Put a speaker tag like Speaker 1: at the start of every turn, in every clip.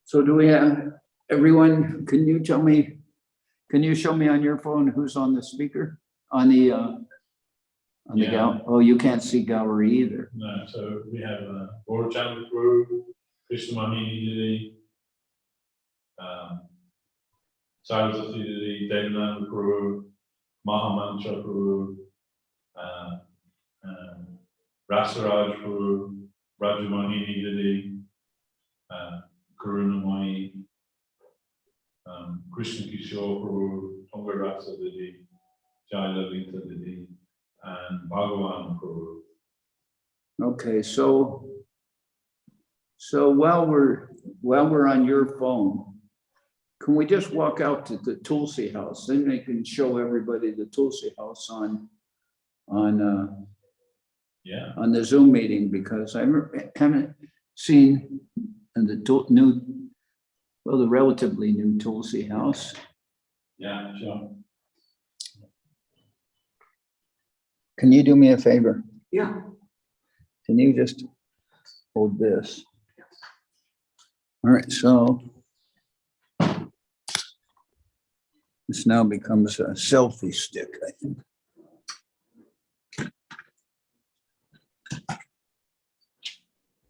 Speaker 1: So do we have everyone? Can you tell me? Can you show me on your phone who's on the speaker on the gal? Oh, you can't see gallery either.
Speaker 2: No, so we have Borchan Prabhu, Krishna Didi, Saraswati Didi, Devananda Prabhu, Mahamantra Prabhu, Rasaraj Prabhu, Rajamahini Didi, Karunamani, Krishna Kishore Prabhu, Tongarasa Didi, Jailalita Didi, and Bhagavan Prabhu.
Speaker 1: Okay, so while we're on your phone, can we just walk out to the Tulsi house? Then they can show everybody the Tulsi house on the Zoom meeting, because I haven't seen the relatively new Tulsi house.
Speaker 2: Yeah, sure.
Speaker 1: Can you do me a favor?
Speaker 3: Yeah.
Speaker 1: Can you just hold this? All right, so this now becomes a selfie stick, I think.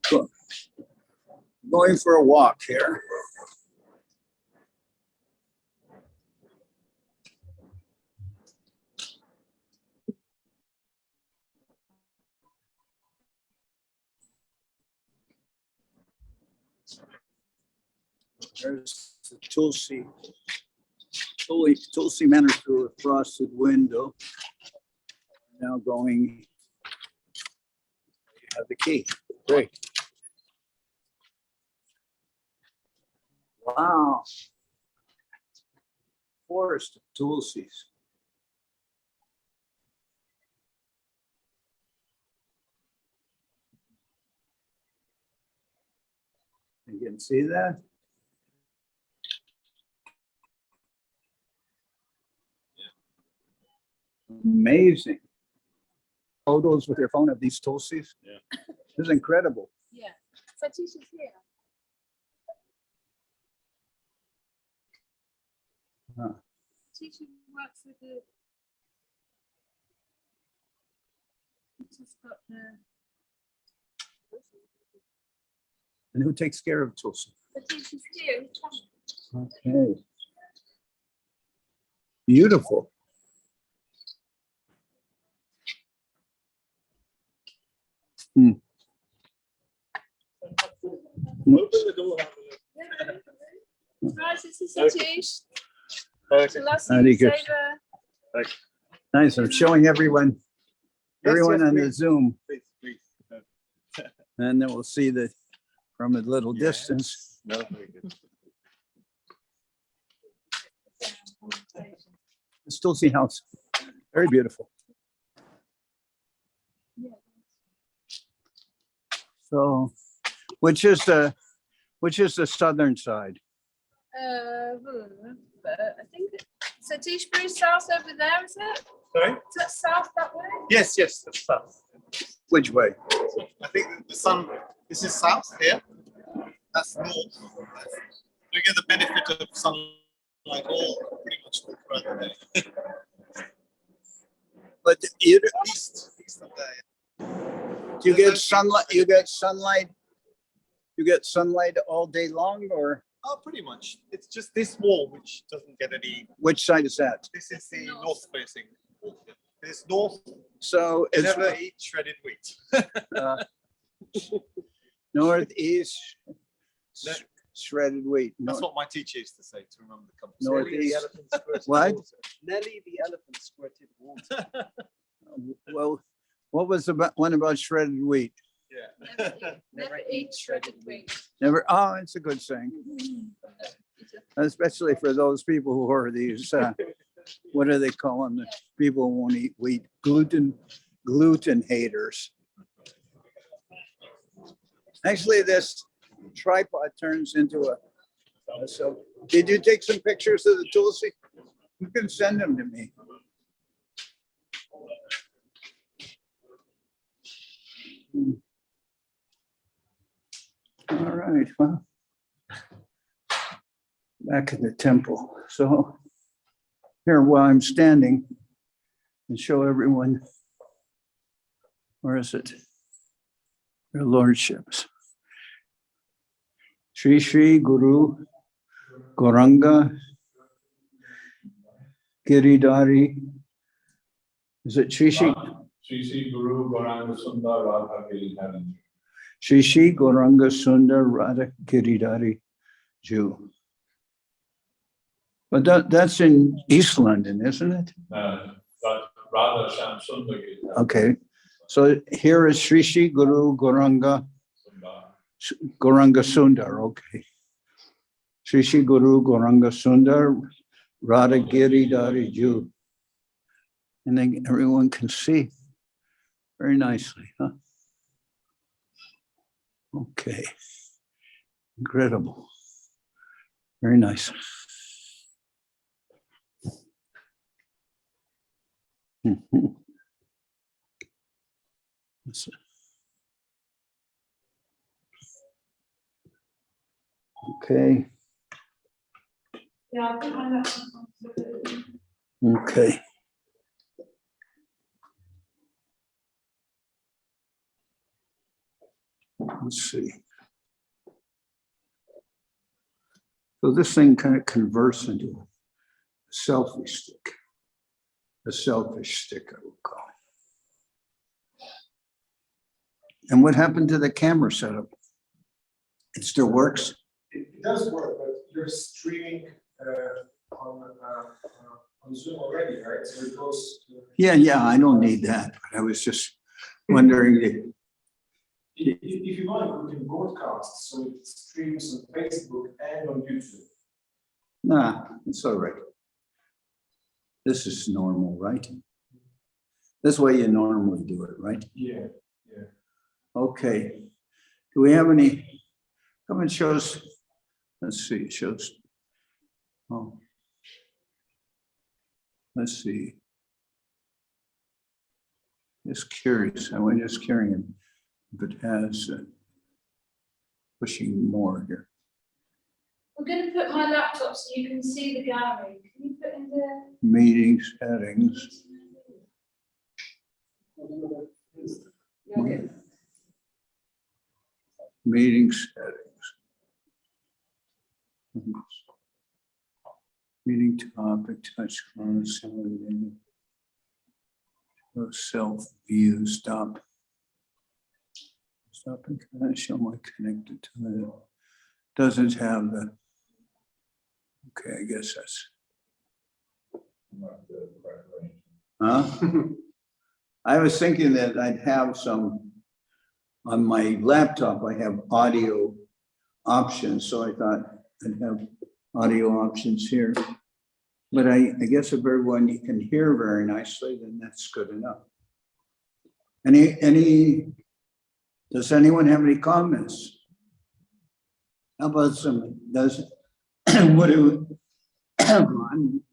Speaker 1: Cool. Going for a walk here. There's the Tulsi Manor through a frosted window. Now going, you have the key. Great. Wow. Forest of Tulsis. You can see that? Amazing. Photos with your phone of these Tulsis.
Speaker 2: Yeah.
Speaker 1: This is incredible.
Speaker 4: Yeah. Satish is here.
Speaker 1: Huh.
Speaker 4: Satish works with the. Just got the.
Speaker 1: And who takes care of Tulsi?
Speaker 4: Satish is here.
Speaker 1: Okay. Beautiful.
Speaker 4: Maharaj, this is Satish.
Speaker 1: Hare Krishna. Nice. I'm showing everyone on the Zoom.
Speaker 3: Please.
Speaker 1: And then we'll see that from a little distance.
Speaker 3: No, very good.
Speaker 1: The Tulsi house. Very beautiful. So, which is the southern side?
Speaker 4: I think Satish Bruce south over there, is it?
Speaker 3: Sorry?
Speaker 4: Is that south that way?
Speaker 3: Yes, that's south.
Speaker 1: Which way?
Speaker 3: I think the sun, this is south here. That's north. You get the benefit of sunlight all pretty much throughout the day.
Speaker 1: But you
Speaker 3: East of there.
Speaker 1: you get sunlight. You get sunlight. You get sunlight all day long, or
Speaker 3: Oh, pretty much. It's just this wall which doesn't get any.
Speaker 1: which side is that?
Speaker 3: This is the north facing wall. This north.
Speaker 1: So it's
Speaker 3: Never eat shredded wheat.
Speaker 1: northeast
Speaker 3: No.
Speaker 1: shredded wheat.
Speaker 3: That's what my teacher used to say to remember the compass.
Speaker 1: Northeast. What?
Speaker 5: Nelly the elephant squirted water.
Speaker 1: Well, what was the one about shredded wheat?
Speaker 3: Yeah.
Speaker 4: Never eat shredded wheat.
Speaker 1: Never. Oh, it's a good saying, especially for those people who are these. What do they call them? The people who won't eat wheat. Gluten haters. Actually, this tripod turns into a. So, did you take some pictures of the Tulsi? You can send them to me. All right, well, back in the temple. So here, while I'm standing, and show everyone, where is it? Their lordships. Sri Guru Gauranga Giridhari. Is it Sri
Speaker 2: Sri Guru Gauranga Sundar Radha Giridhari.
Speaker 1: Sri Gauranga Sundar Radha Giridhari Jew. But that's in East London, isn't it?
Speaker 2: Radha Sham Sundar Giridhari.
Speaker 1: Okay. So here is Sri Guru Gauranga Sundar. Okay. Sri Guru Gauranga Sundar Radha Giridhari Jew. And then everyone can see very nicely, huh? Okay. Incredible. Very nice. Okay.
Speaker 4: Yeah, I think I
Speaker 1: Okay. Let's see. So this thing kind of converts into a selfie stick. A selfish stick, I would call it. And what happened to the camera setup? It still works?
Speaker 6: It does work, but you're streaming on Zoom already, right? So it goes to...
Speaker 1: Yeah, I don't need that. But I was just wondering.
Speaker 6: If you want, we can broadcast, so it streams on Facebook and on YouTube.
Speaker 1: Nah, it's all right. This is normal, right? This way you normally do it, right?
Speaker 6: Yeah.
Speaker 1: Okay. Do we have any? Come and show us. Let's see, it shows. Oh. Let's see. Just curious. I was just curious if it has pushing more here.
Speaker 4: I'm going to put my laptop so you can see the gallery. Can you put in the
Speaker 1: Meeting settings. Meeting settings. Meeting topic, touch on self view, stop. Stop and can I show my connected to the, doesn't have the, okay, I guess that's, huh? I was thinking that I'd have some, on my laptop, I have audio options, so I thought I'd have audio options here. But I guess if everyone you can hear very nicely, then that's good enough. Does anyone have any comments? How about some, I'm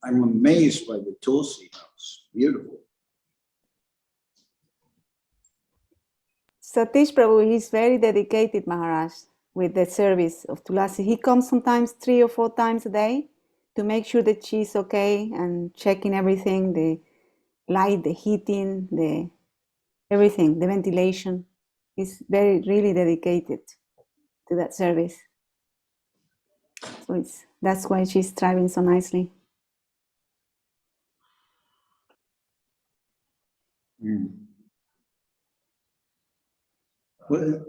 Speaker 1: amazed by the Tulsi house, beautiful.
Speaker 7: Satish Prabhu, he's very dedicated, Maharaj, with the service of Tulasi. He comes sometimes 3 or 4 times a day to make sure that she's okay and checking everything, the light, the heating, the everything, the ventilation. He's really dedicated to that service. So that's why she's thriving so nicely.
Speaker 1: Well,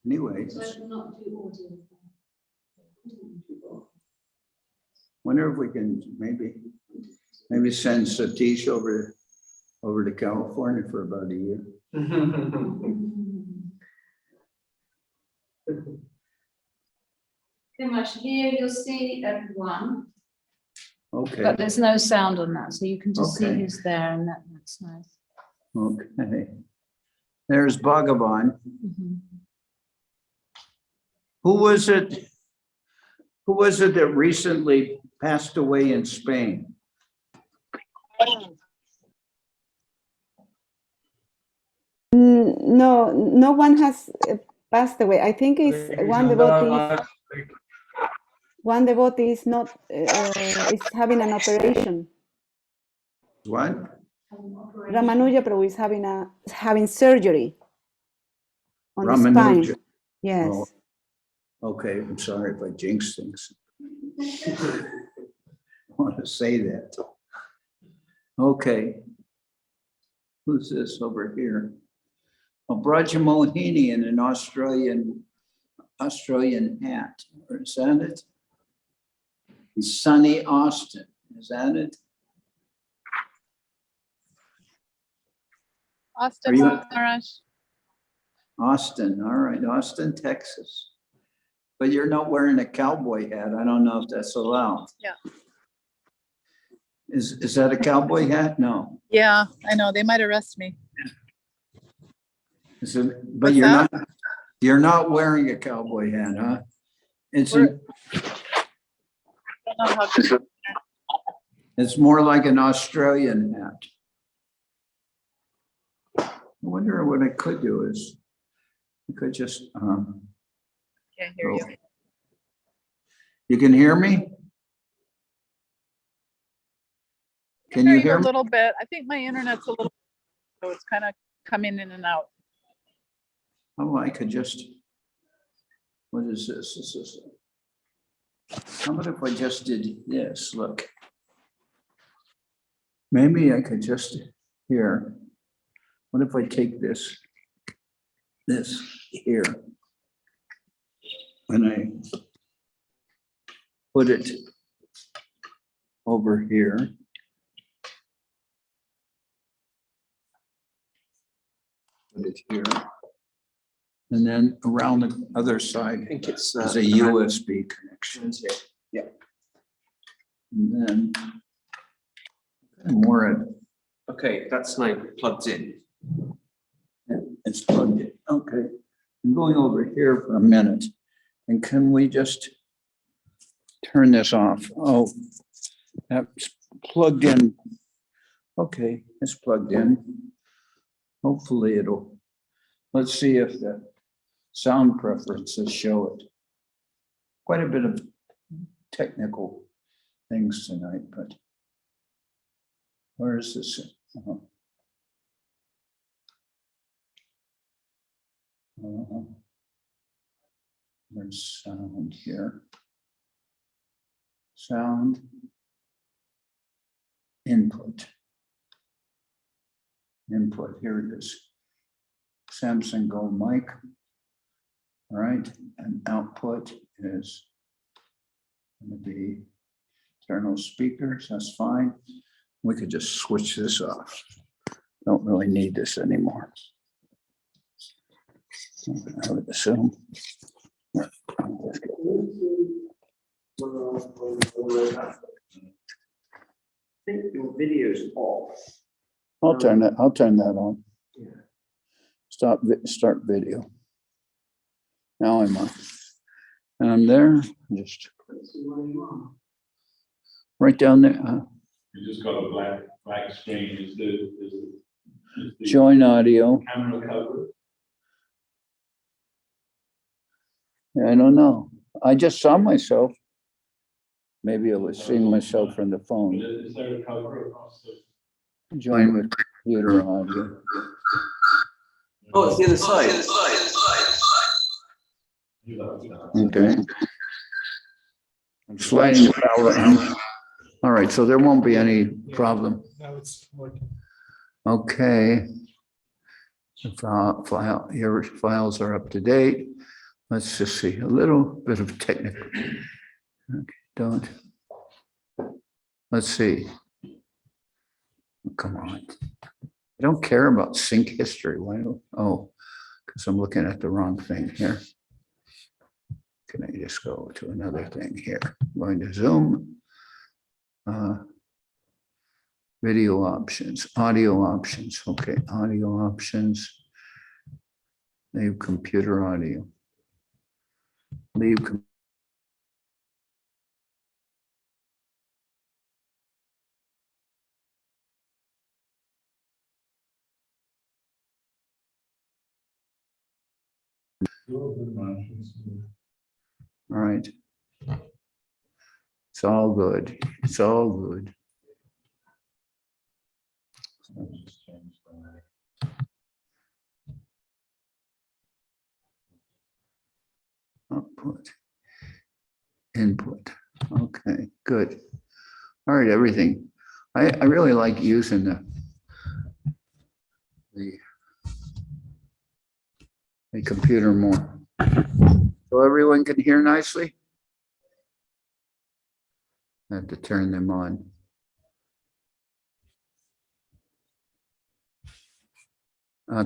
Speaker 1: anyway, wonder if we can maybe send Satish over to California for about a year.
Speaker 4: pretty much here you'll see everyone,
Speaker 1: Okay.
Speaker 4: but there's no sound on that, so you can just see
Speaker 1: Okay.
Speaker 4: who's there, and that's nice.
Speaker 1: Okay. There's Bhagavan.
Speaker 4: Mhm.
Speaker 1: Who was it that recently passed away in Spain?
Speaker 7: No, no one has passed away. I think it's one devotee is not is having an operation.
Speaker 1: What?
Speaker 7: Ramanuja Prabhu is having surgery on the
Speaker 1: Ramanuja.
Speaker 7: spine. Yes.
Speaker 1: Oh, okay, I'm sorry if I jinx things. I want to say that. Okay. Who's this over here? Braja Mohini in an Australian hat. Is that it? Sunny Austin. Is that it?
Speaker 4: Austin,
Speaker 1: Are you-
Speaker 4: Maharaj.
Speaker 1: Austin. All right, Austin, Texas. But you're not wearing a cowboy hat. I don't know if that's allowed.
Speaker 4: Yeah.
Speaker 1: Is that a cowboy hat? No.
Speaker 4: Yeah, I know. They might arrest me.
Speaker 1: Is it, but
Speaker 4: What's
Speaker 1: you're
Speaker 4: that?
Speaker 1: you're not wearing a cowboy hat, huh? It's
Speaker 4: I don't know how to.
Speaker 1: it's more like an Australian hat. I wonder what I could do is I could just
Speaker 4: Can't hear you.
Speaker 1: you can hear me? Can you hear
Speaker 4: a
Speaker 1: me?
Speaker 4: little bit? I think my internet's a little, so it's kind of coming in and out.
Speaker 1: Oh, I could just, what is this? This is, how about if I just did this? Look. Maybe I could just, here. What if I take this here? And I put it over here. Put it here. And then around the other side
Speaker 5: I think it's
Speaker 1: is a USB connection.
Speaker 5: Yeah.
Speaker 1: And then more,
Speaker 5: Okay, that's now plugged in.
Speaker 1: it's plugged in. Okay. I'm going over here for a minute. And can we just turn this off? Oh, that's plugged in. Okay, it's plugged in. Hopefully it'll, let's see if the sound preferences show it. Quite a bit of technical things tonight, but where is this? There's sound here. Sound. Input. Input, here it is. Samsung Go mic. All right, and output is going to be external speakers, that's fine. We could just switch this off. Don't really need this anymore. I would assume.
Speaker 5: I think your video's off.
Speaker 1: I'll turn that on.
Speaker 5: Yeah.
Speaker 1: Start video. Now I'm on. And I'm there, just right down there.
Speaker 2: You just got a black screen. Is the
Speaker 1: Join audio.
Speaker 2: camera covered?
Speaker 1: I don't know. I just saw myself. Maybe I was seeing myself from the phone.
Speaker 2: Is there a cover across the?
Speaker 1: Join with computer audio.
Speaker 5: Oh, it's the other side.
Speaker 1: Okay. I'm sliding the power on. All right, so there won't be any problem.
Speaker 6: Now it's working.
Speaker 1: Okay. Your files are up to date. Let's just see a little bit of technical. Okay, let's see. Come on. I don't care about sync history. Why don't, oh, because I'm looking at the wrong thing here. Can I just go to another thing here? I'm going to Zoom. Video options, audio options. Okay, audio options. Leave computer audio. Leave All right. It's all good. It's all good. Output. Input. Okay, good. All right, everything. I really like using the computer more. So everyone can hear nicely? I have to turn them on.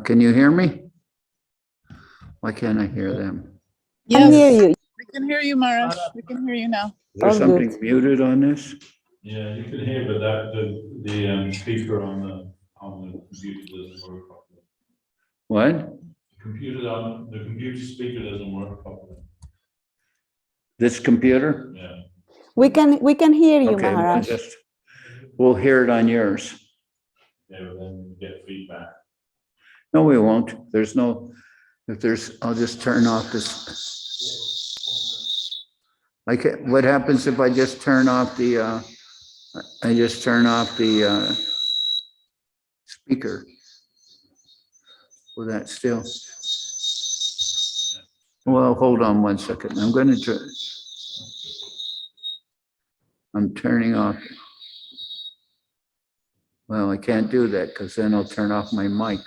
Speaker 1: Can you hear me? Why can't I hear them?
Speaker 7: I hear you.
Speaker 8: We can hear you, Maharaj. We can hear you now.
Speaker 1: Is there
Speaker 7: All
Speaker 1: something
Speaker 7: good.
Speaker 1: muted on this?
Speaker 2: Yeah, you can hear, but that the speaker on the computer doesn't work properly.
Speaker 1: What?
Speaker 2: The computer speaker doesn't work properly.
Speaker 1: This computer?
Speaker 2: Yeah.
Speaker 7: We can hear you,
Speaker 1: Okay,
Speaker 7: Maharaj.
Speaker 1: we'll hear it on yours.
Speaker 2: Yeah, but then you get feedback.
Speaker 1: No, we won't. There's no, I'll just turn off this. What happens if I just turn off the, speaker? Will that still? Well, hold on one second. I'm turning off. Well, I can't do that because then I'll turn off my mic.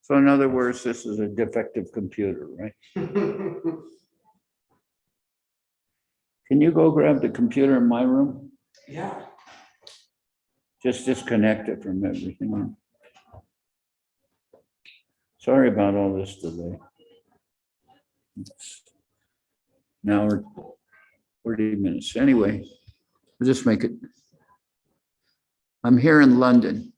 Speaker 1: So in other words, this is a defective computer, right? Can you go grab the computer in my room?
Speaker 5: Yeah.
Speaker 1: Just disconnect it from everything. Sorry about all this delay. Now we're 40 minutes. Anyway, we'll just make it. I'm here in London.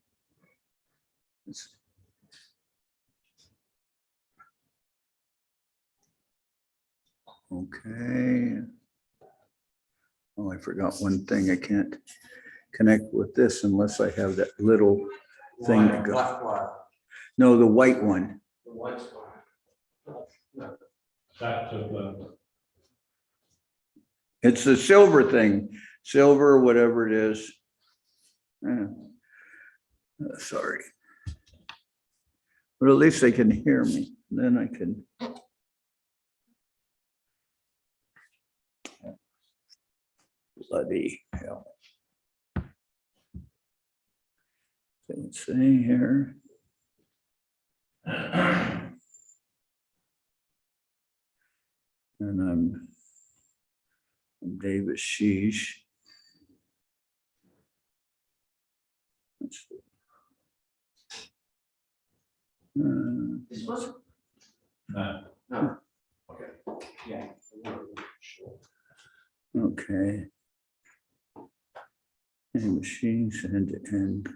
Speaker 1: Okay. Oh, I forgot one thing. I can't connect with this unless I have that little thing to go.
Speaker 5: Black wire.
Speaker 1: No, the white one.
Speaker 5: The white wire.
Speaker 2: That's
Speaker 1: It's the silver thing, silver, whatever it is. Sorry. But at least they can hear me. Then I can. Bloody hell. Let's see here. And I'm Devashis.
Speaker 5: This one?
Speaker 2: no.
Speaker 5: No. Okay. Yeah.
Speaker 1: Okay. And machines end to end.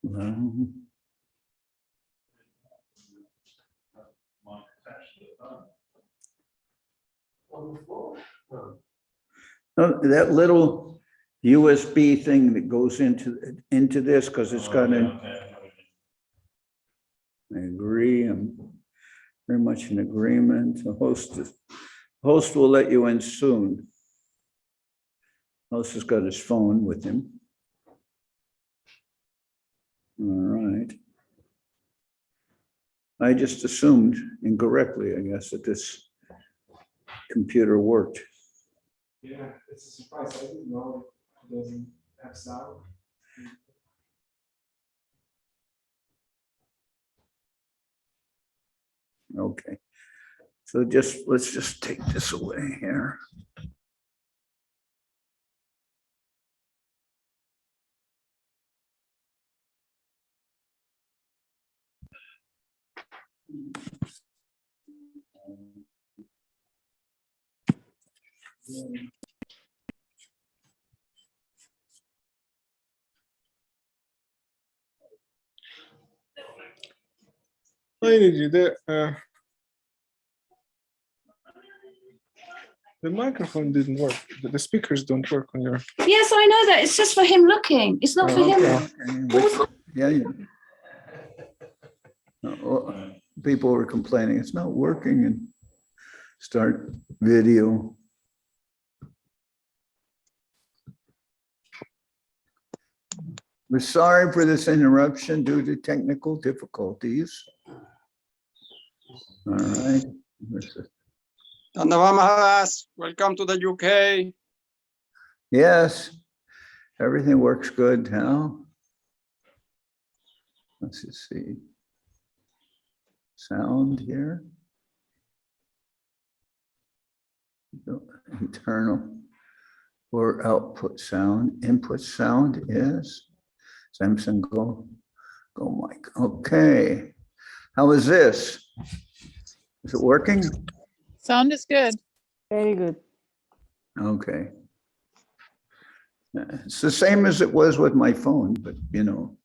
Speaker 1: Well,
Speaker 5: On the floor? No.
Speaker 1: no, that little USB thing that goes into this because it's got an. I agree. I'm very much in agreement. The host will let you in soon. Host has got his phone with him. All right. I just assumed incorrectly, I guess, that this computer worked.
Speaker 6: Yeah, it's a surprise. I didn't know it doesn't have sound.
Speaker 1: Okay. So let's just take this away here.
Speaker 6: The microphone didn't work. The speakers don't work on your.
Speaker 4: Yes, I know that. It's just for him looking. It's not for him.
Speaker 1: Yeah, yeah. People were complaining, it's not working, and start video. We're sorry for this interruption due to technical difficulties. All right.
Speaker 9: Maharaj, welcome to the UK.
Speaker 1: Yes, everything works good now. Let's just see. Sound here. Internal or output sound. Input sound is Samsung Go mic. Okay. How is this? Is it working?
Speaker 8: Sound is good.
Speaker 7: Very good.
Speaker 1: Okay. It's the same as it was with my phone, but you know,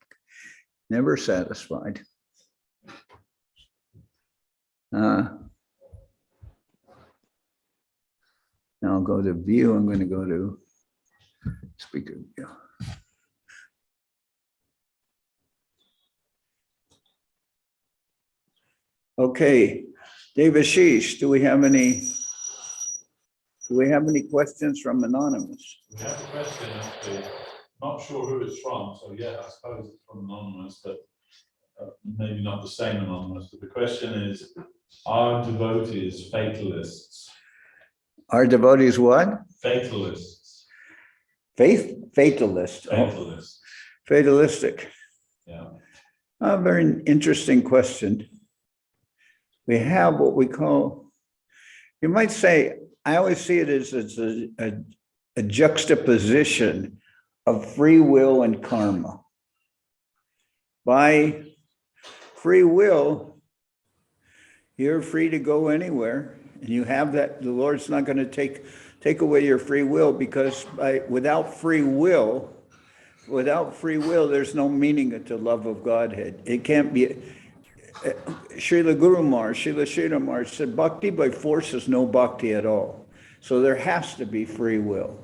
Speaker 1: never satisfied. Now I'll go to view. I'm going to go to speaker view. Okay, Devashis, do we have any questions from Anonymous?
Speaker 2: We have a question, actually. Not sure who it's from, so yeah, I suppose it's from Anonymous, but maybe not the same Anonymous. But the question is, are devotees fatalists?
Speaker 1: Are devotees what?
Speaker 2: Fatalists.
Speaker 1: Fatalist.
Speaker 2: Fatalists.
Speaker 1: Fatalistic.
Speaker 2: Yeah.
Speaker 1: A very interesting question. We have what we call, you might say, I always see it as a juxtaposition of free will and karma. By free will, you're free to go anywhere, and you have that. The Lord's not going to take away your free will, because without free will, there's no meaning to love of Godhead. It can't be. Srila Guru Maharaj, Srila Maharaj said, Bhakti by force is no Bhakti at all. So there has to be free will.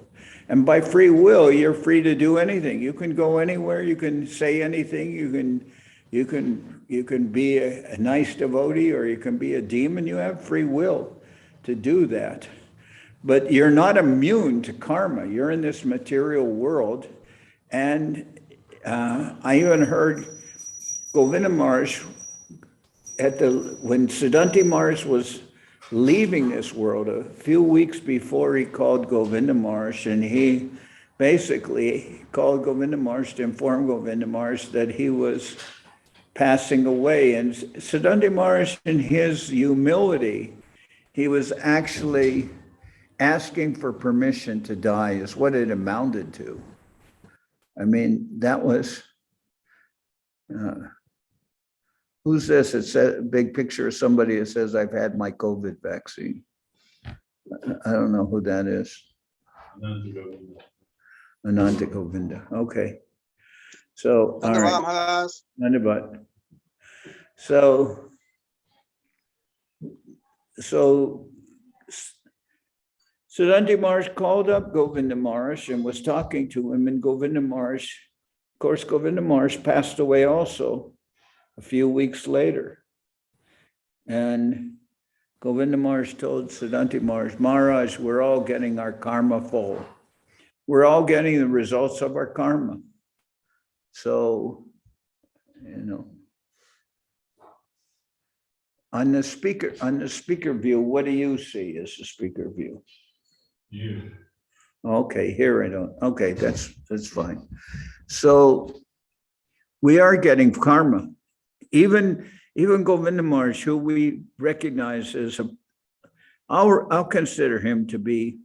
Speaker 1: And by free will, you're free to do anything. You can go anywhere. You can say anything. You can be a nice devotee, or you can be a demon. You have free will to do that. But you're not immune to karma. You're in this material world. And I even heard Govinda Maharaj, when Siddhanta Maharaj was leaving this world, a few weeks before, he called Govinda Maharaj, and he basically called Govinda Maharaj to inform Govinda Maharaj that he was passing away. And Siddhanta Maharaj, in his humility, he was actually asking for permission to die, is what it amounted to. I mean, that was... who's this? It's a big picture of somebody that says, I've had my COVID vaccine. I don't know who that is. Ananta Govinda. Okay. So, all right. Dhanyavad. So Siddhanta Maharaj called up Govinda Maharaj and was talking to him, and Govinda Maharaj, of course, Govinda Maharaj passed away also a few weeks later. And Govinda Maharaj told Siddhanta Maharaj, Maharaj, we're all getting our karma full. We're all getting the results of our karma. So, you know, on the speaker view, what do you see as the speaker view?
Speaker 2: You.
Speaker 1: Okay, here I don't. Okay, that's fine. So we are getting karma. Even Govinda Maharaj, who we recognize as I'll consider him to be,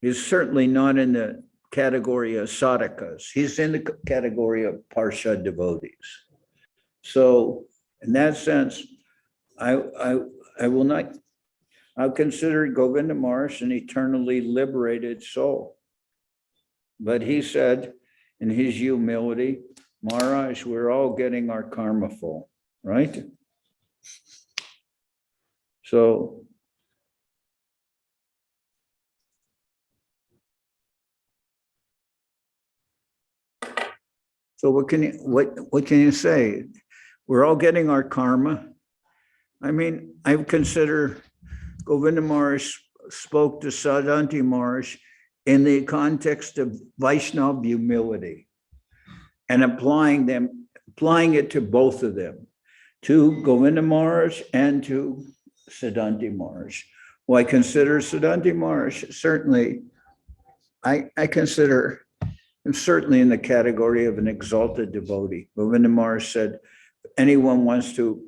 Speaker 1: is certainly not in the category of sadhakas. He's in the category of Parshad devotees. So in that sense, I will not, I'll consider Govinda Maharaj an eternally liberated soul. But he said in his humility, Maharaj, we're all getting our karma full, right? So what can you say? We're all getting our karma. I mean, I consider Govinda Maharaj spoke to Siddhanta Maharaj in the context of Vaishnava humility and applying it to both of them, to Govinda Maharaj and to Siddhanta Maharaj. Well, I consider Siddhanta Maharaj certainly, I consider him certainly in the category of an exalted devotee. Govinda Maharaj said, anyone wants to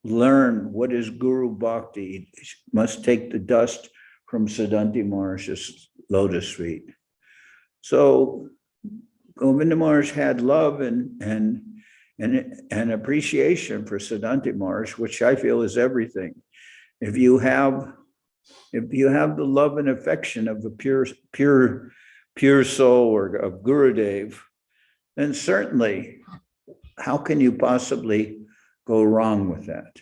Speaker 1: learn what is Guru Bhakti must take the dust from Siddhanta Maharaj's lotus feet. So Govinda Maharaj had love and appreciation for Siddhanta Maharaj, which I feel is everything. If you have the love and affection of a pure soul or of Gurudev, then certainly, how can you possibly go wrong with that?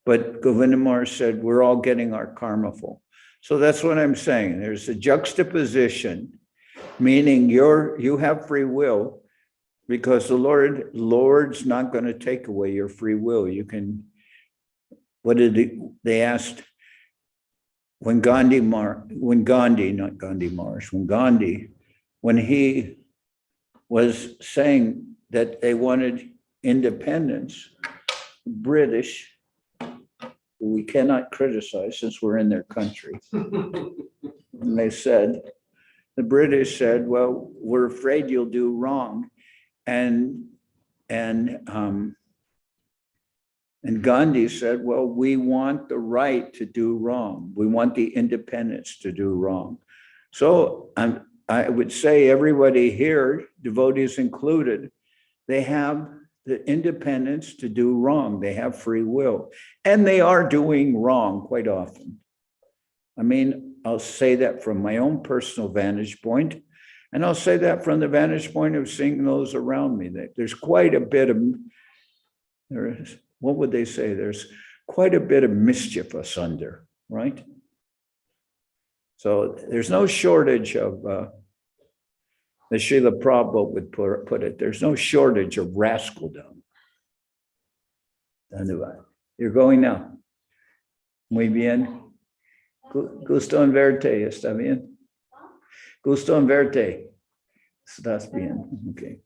Speaker 1: But Govinda Maharaj said, we're all getting our karma full. So that's what I'm saying. There's a juxtaposition, meaning you have free will, because the Lord's not going to take away your free will. You can, they asked, when Gandhi, when he was saying that they wanted independence, British, who we cannot criticize since we're in their country. And the British said, well, we're afraid you'll do wrong. And Gandhi said, well, we want the right to do wrong. We want the independence to do wrong. So I would say everybody here, devotees included, they have the independence to do wrong. They have free will. And they are doing wrong quite often. I mean, I'll say that from my own personal vantage point, and I'll say that from the vantage point of seeing those around me. That there's quite a bit of, what would they say? There's quite a bit of mischief asunder, right? So there's no shortage of, as Srila Prabhu would put it, there's no shortage of rascaldom. You're going now. Muy bien. Gusto en verte, ¿está bien? Gusto en verte. Estás bien. Okay.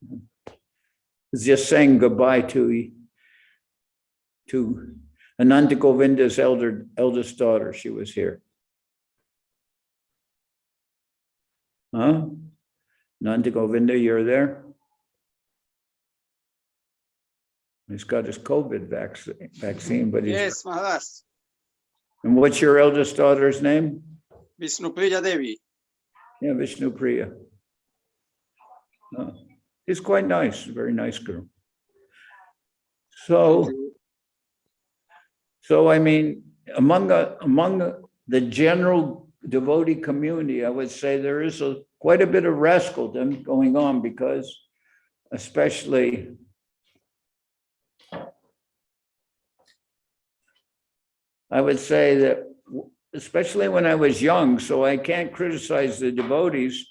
Speaker 1: It's just saying goodbye to Ananta Govinda's eldest daughter. She was here. Huh? Ananta Govinda, you're there? He's got his COVID vaccine, but he's...
Speaker 9: Yes, Maharaj.
Speaker 1: And what's your eldest daughter's name?
Speaker 9: Vishnupriya Devi.
Speaker 1: Yeah, Vishnupriya. She's quite nice, very nice girl. So I mean, among the general devotee community, I would say there is quite a bit of rascaldom going on, because especially I would say that especially when I was young, so I can't criticize the devotees,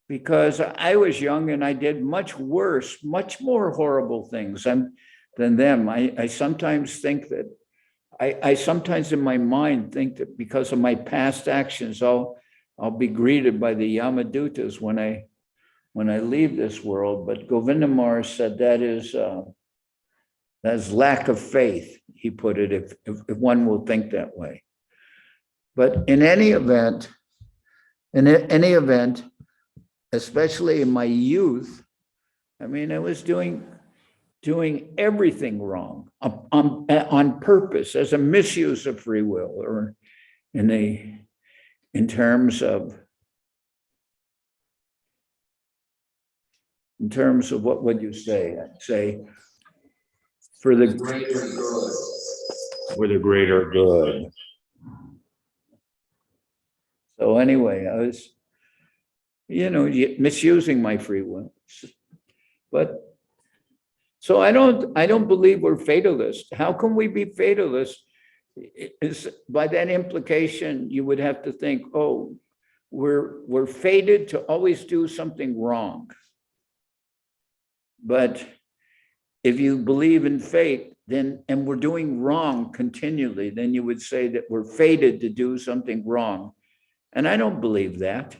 Speaker 1: because I was young and I did much worse, much more horrible things than them. I sometimes think that, I sometimes in my mind think that because of my past actions, I'll be greeted by the Yamadutas when I leave this world. But Govinda Maharaj said that's lack of faith, he put it, if one will think that way. But in any event, especially in my youth, I mean, I was doing everything wrong on purpose, as a misuse of free will, or in terms of what would you say? I'd say for the greater good. for the greater good. So anyway, I was, misusing my free will. But so I don't believe we're fatalists. How can we be fatalists? Is by that implication, you would have to think, oh, we're fated to always do something wrong. But if you believe in fate, and we're doing wrong continually, then you would say that we're fated to do something wrong. And I don't believe that.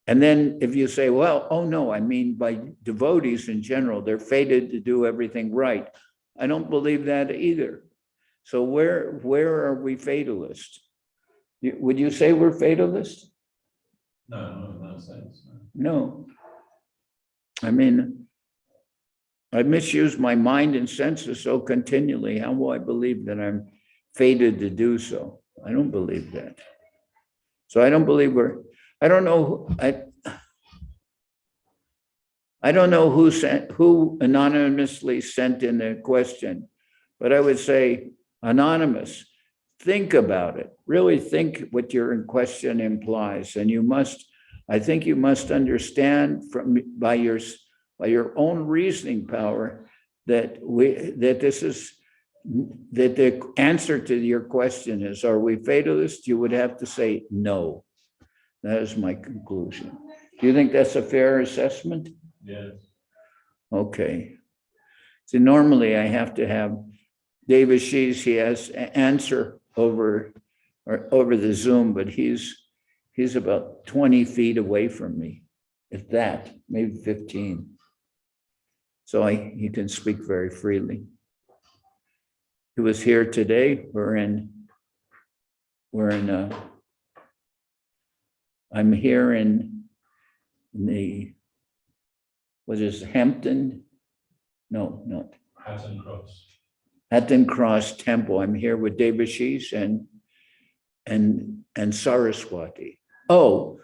Speaker 1: And then if you say, well, oh no, I mean by devotees in general, they're fated to do everything right. I don't believe that either. So where are we fatalists? Would you say we're fatalists?
Speaker 2: No, no sense.
Speaker 1: No. I mean, I misuse my mind and senses so continually. How will I believe that I'm fated to do so? I don't believe that. So I don't believe I don't know who anonymously sent in the question, but I would say, anonymous, think about it. Really think what your question implies, and I think you must understand by your own reasoning power that the answer to your question is, are we fatalists? You would have to say no. That is my conclusion. Do you think that's a fair assessment?
Speaker 2: Yes.
Speaker 1: Okay. So normally I have to have Devashis, he has answer over the Zoom, but he's about 20 feet away from me, if that, maybe 15. So he can speak very freely. He was here today. I'm here in the, what is Hampton? No. Hatton Cross Temple. I'm here with Devashis and Saraswati. Oh,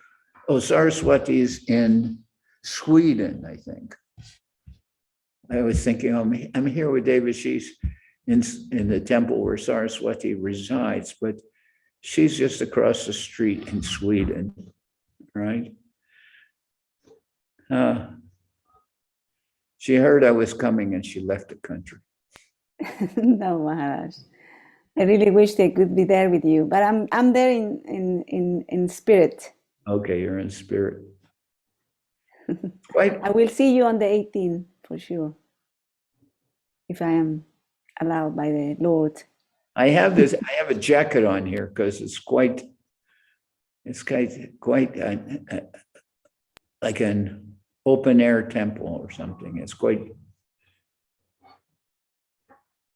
Speaker 1: Saraswati is in Sweden, I think. I was thinking, I'm here with Devashis in the temple where Saraswati resides, but she's just across the street in Sweden, right? She heard I was coming and she left the country.
Speaker 7: No, Maharaj. I really wish they could be there with you, but I'm there in spirit.
Speaker 1: Okay, you're in spirit.
Speaker 7: I will see you on the 18th for sure, if I am allowed by the Lord.
Speaker 1: I have a jacket on here because it's quite like an open air temple or something.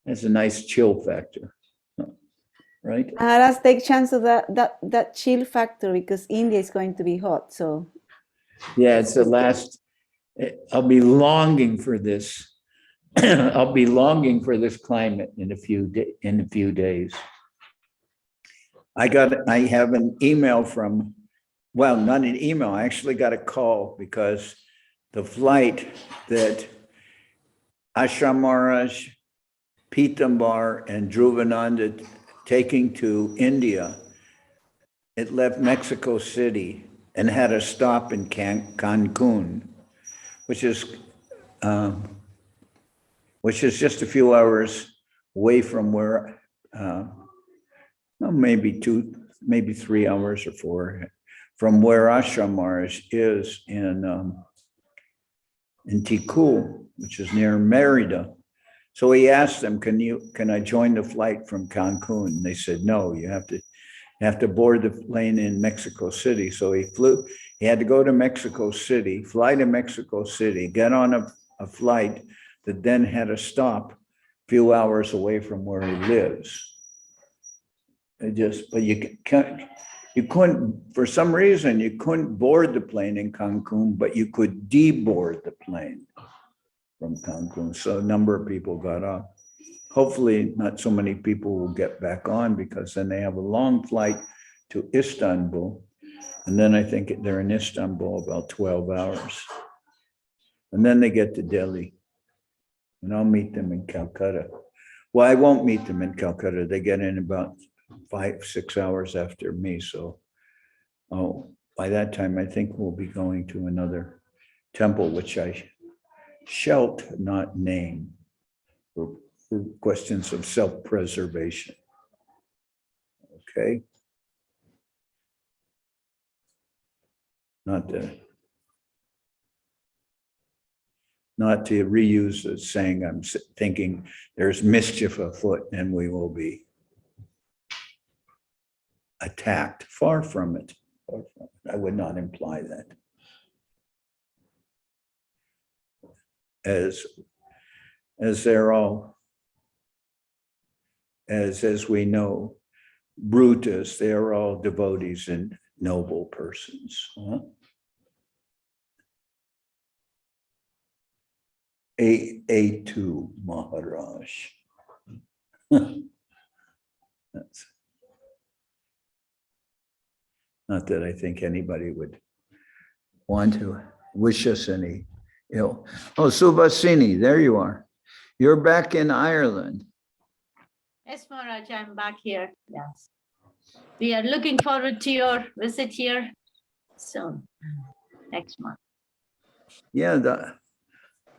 Speaker 1: It's a nice chill factor, right?
Speaker 7: Maharaj, take chance of that chill factor because India is going to be hot. So
Speaker 1: yeah, it's the last. I'll be longing for this. I'll be longing for this climate in a few days. I have an email from, well, not an email. I actually got a call because the flight that Ashram Maharaj, Pitambar, and Dhruvananda taking to India, it left Mexico City and had a stop in Cancun, which is just a few hours away from where, maybe 3 hours or 4 from where Ashram Maharaj is in Tikul, which is near Merida. So he asked them, can I join the flight from Cancun? And they said, no, you have to board the plane in Mexico City. So he had to go to Mexico City, fly to Mexico City, get on a flight that then had a stop a few hours away from where he lives. But you couldn't, for some reason, you couldn't board the plane in Cancun, but you could deboard the plane from Cancun. So a number of people got off. Hopefully not so many people will get back on because then they have a long flight to Istanbul. And then I think they're in Istanbul about 12 hours. And then they get to Delhi. And I'll meet them in Calcutta. Well, I won't meet them in Calcutta. They get in about 5-6 hours after me, so. Oh, by that time, I think we'll be going to another temple, which I shall not name for questions of self-preservation. Okay? Not to reuse the saying, I'm thinking there's mischief afoot and we will be attacked. Far from it. Far from it. I would not imply that. As they're all, as we know, Brutus, they are all devotees and noble persons. Huh? A2 Maharaj. That's not that I think anybody would want to wish us any ill. Oh, Subhasini, there you are. You're back in Ireland.
Speaker 10: Yes, Maharaj, I'm back here. Yes. We are looking forward to your visit here soon, next month.
Speaker 1: Yeah,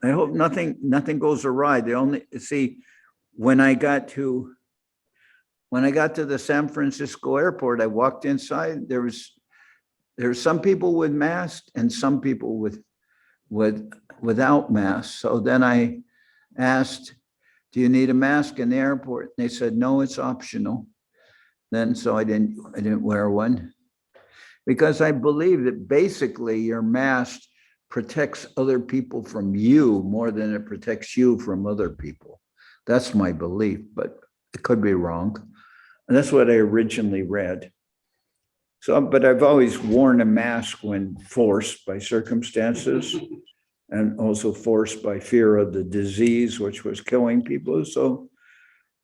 Speaker 1: I hope nothing goes awry. The only, see, when I got to the San Francisco airport, I walked inside, there was some people with masks and some people without masks. So then I asked, do you need a mask in the airport? And they said, no, it's optional. Then, so I didn't wear one, because I believe that basically your mask protects other people from you more than it protects you from other people. That's my belief, but it could be wrong. And that's what I originally read. So, but I've always worn a mask when forced by circumstances and also forced by fear of the disease, which was killing people. So,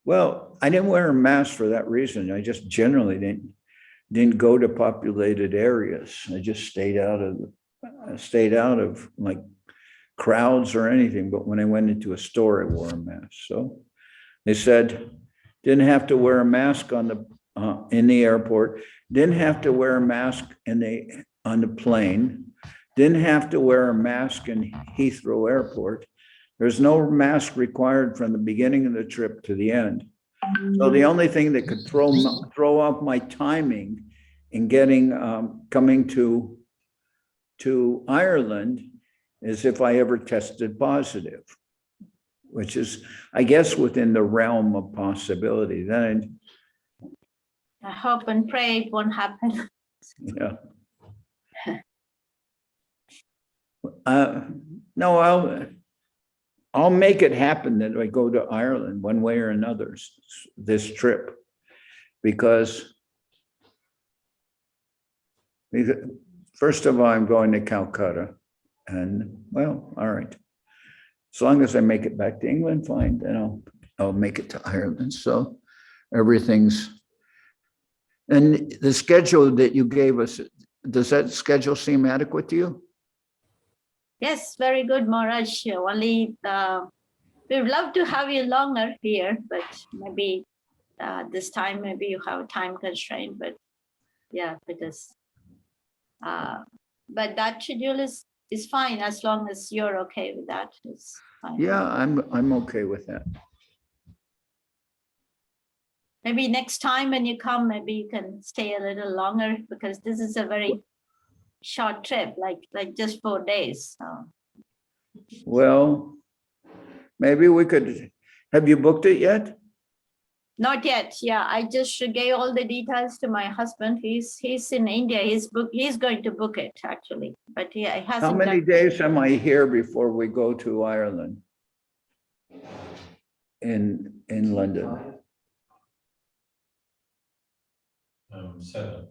Speaker 1: well, I didn't wear a mask for that reason. I just generally didn't go to populated areas. I just stayed out of like crowds or anything. But when I went into a store, I wore a mask. So they said, didn't have to wear a mask in the airport, didn't have to wear a mask on the plane, didn't have to wear a mask in Heathrow Airport. There's no mask required from the beginning of the trip to the end. So the only thing that could throw off my timing in coming to Ireland is if I ever tested positive, which is, I guess, within the realm of possibility. Then
Speaker 10: I hope and pray it won't happen.
Speaker 1: yeah. No, I'll make it happen that I go to Ireland one way or another this trip, because first of all, I'm going to Calcutta, and well, all right. As long as I make it back to England, fine, then I'll make it to Ireland. So everything's, and the schedule that you gave us, does that schedule seem adequate to you?
Speaker 10: Yes, very good, Maharaj. Only we'd love to have you longer here, but maybe this time maybe you have a time constraint. But yeah, because but that schedule is fine as long as you're okay with that. It's fine.
Speaker 1: Yeah, I'm okay with that.
Speaker 10: Maybe next time when you come, maybe you can stay a little longer, because this is a very short trip, like just 4 days. So.
Speaker 1: Well, maybe we could, have you booked it yet?
Speaker 10: Not yet. Yeah, I just gave all the details to my husband. He's in India. He's going to book it actually, but he hasn't.
Speaker 1: How many days am I here before we go to Ireland? In London?
Speaker 2: 7.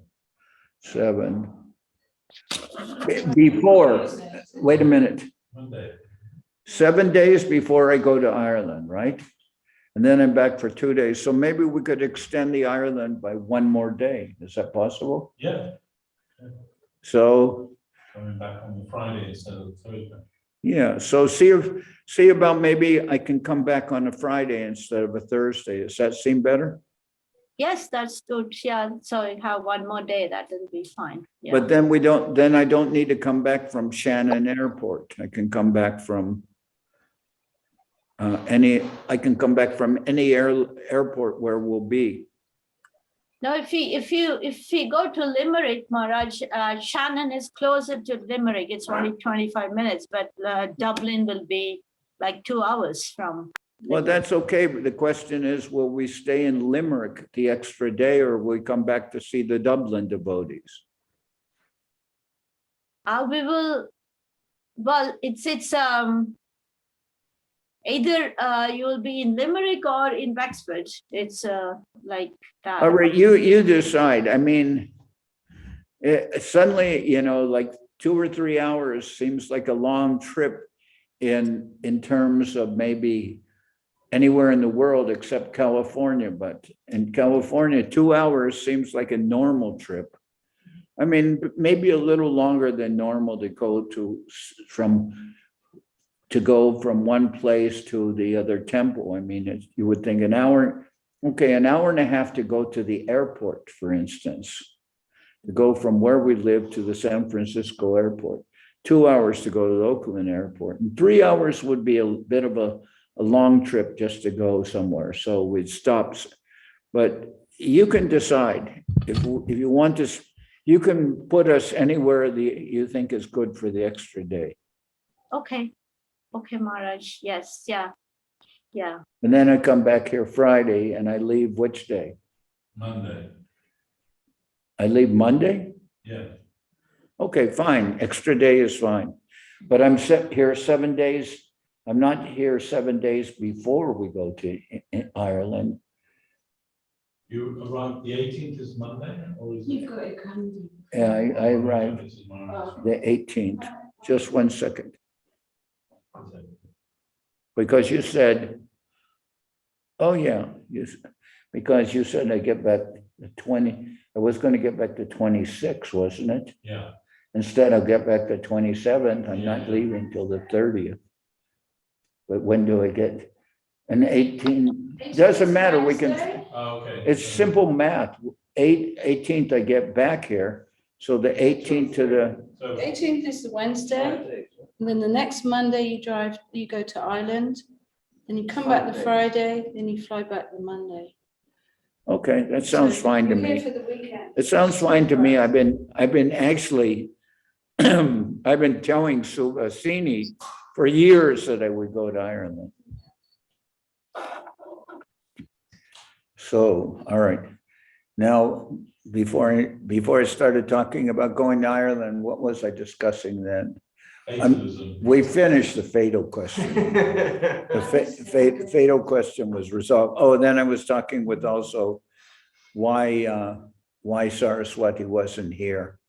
Speaker 1: 7. Before, wait a minute.
Speaker 2: Monday.
Speaker 1: 7 days before I go to Ireland, right? And then I'm back for 2 days. So maybe we could extend the Ireland by 1 more day. Is that possible?
Speaker 2: Yeah.
Speaker 1: So
Speaker 2: Coming back on the Friday instead of the Thursday.
Speaker 1: Yeah, so see about maybe I can come back on a Friday instead of a Thursday. Does that seem better?
Speaker 10: Yes, that's good. Yeah, so you have one more day, that will be fine. Yeah.
Speaker 1: But then I don't need to come back from Shannon Airport. I can come back from any airport where we'll be.
Speaker 10: No, if you go to Limerick, Maharaj, Shannon is closer to Limerick. It's only 25 minutes, but Dublin will be like 2 hours from.
Speaker 1: Well, that's okay, but the question is, will we stay in Limerick the extra day, or will we come back to see the Dublin devotees?
Speaker 10: We will. Well, it's either you will be in Limerick or in Wexford. It's like that.
Speaker 1: All right, you decide. I mean, suddenly, like 2 or 3 hours seems like a long trip in terms of maybe anywhere in the world except California. But in California, 2 hours seems like a normal trip. I mean, maybe a little longer than normal to go from one place to the other temple. I mean, you would think an hour and a half to go to the airport, for instance, to go from where we live to the San Francisco airport, 2 hours to go to the Oakland airport, and 3 hours would be a bit of a long trip just to go somewhere. So we'd stop, but you can decide if you want to, you can put us anywhere you think is good for the extra day.
Speaker 10: Okay, Maharaj. Yes, yeah.
Speaker 1: And then I come back here Friday and I leave which day?
Speaker 2: Monday.
Speaker 1: I leave Monday?
Speaker 2: Yeah.
Speaker 1: Okay, fine. Extra day is fine. But I'm here 7 days. I'm not here 7 days before we go to Ireland.
Speaker 2: You arrive, the 18th is Monday, or is it?
Speaker 1: Yeah, I arrive the 18th. Just 1 second. Because you said, oh yeah, because you said I get back the 20, I was going to get back the 26th, wasn't it?
Speaker 2: Yeah.
Speaker 1: Instead, I'll get back the 27th. I'm not leaving till the 30th. But when do I get an 18? Doesn't matter. We can.
Speaker 2: Oh, okay.
Speaker 1: It's simple math. 18th, I get back here. So the 18th to the.
Speaker 11: 18th is the Wednesday, and then the next Monday you go to Ireland, then you come back the Friday, then you fly back the Monday.
Speaker 1: Okay, that sounds fine to
Speaker 11: You're here
Speaker 1: me.
Speaker 11: for the weekend.
Speaker 1: It sounds fine to me. I've been actually, I've been telling Suhasini for years that I would go to Ireland. So, all right. Now, before I started talking about going to Ireland, what was I discussing then? We finished the fatal question. The fatal question was resolved. Oh, then I was talking with also why Saraswati wasn't here.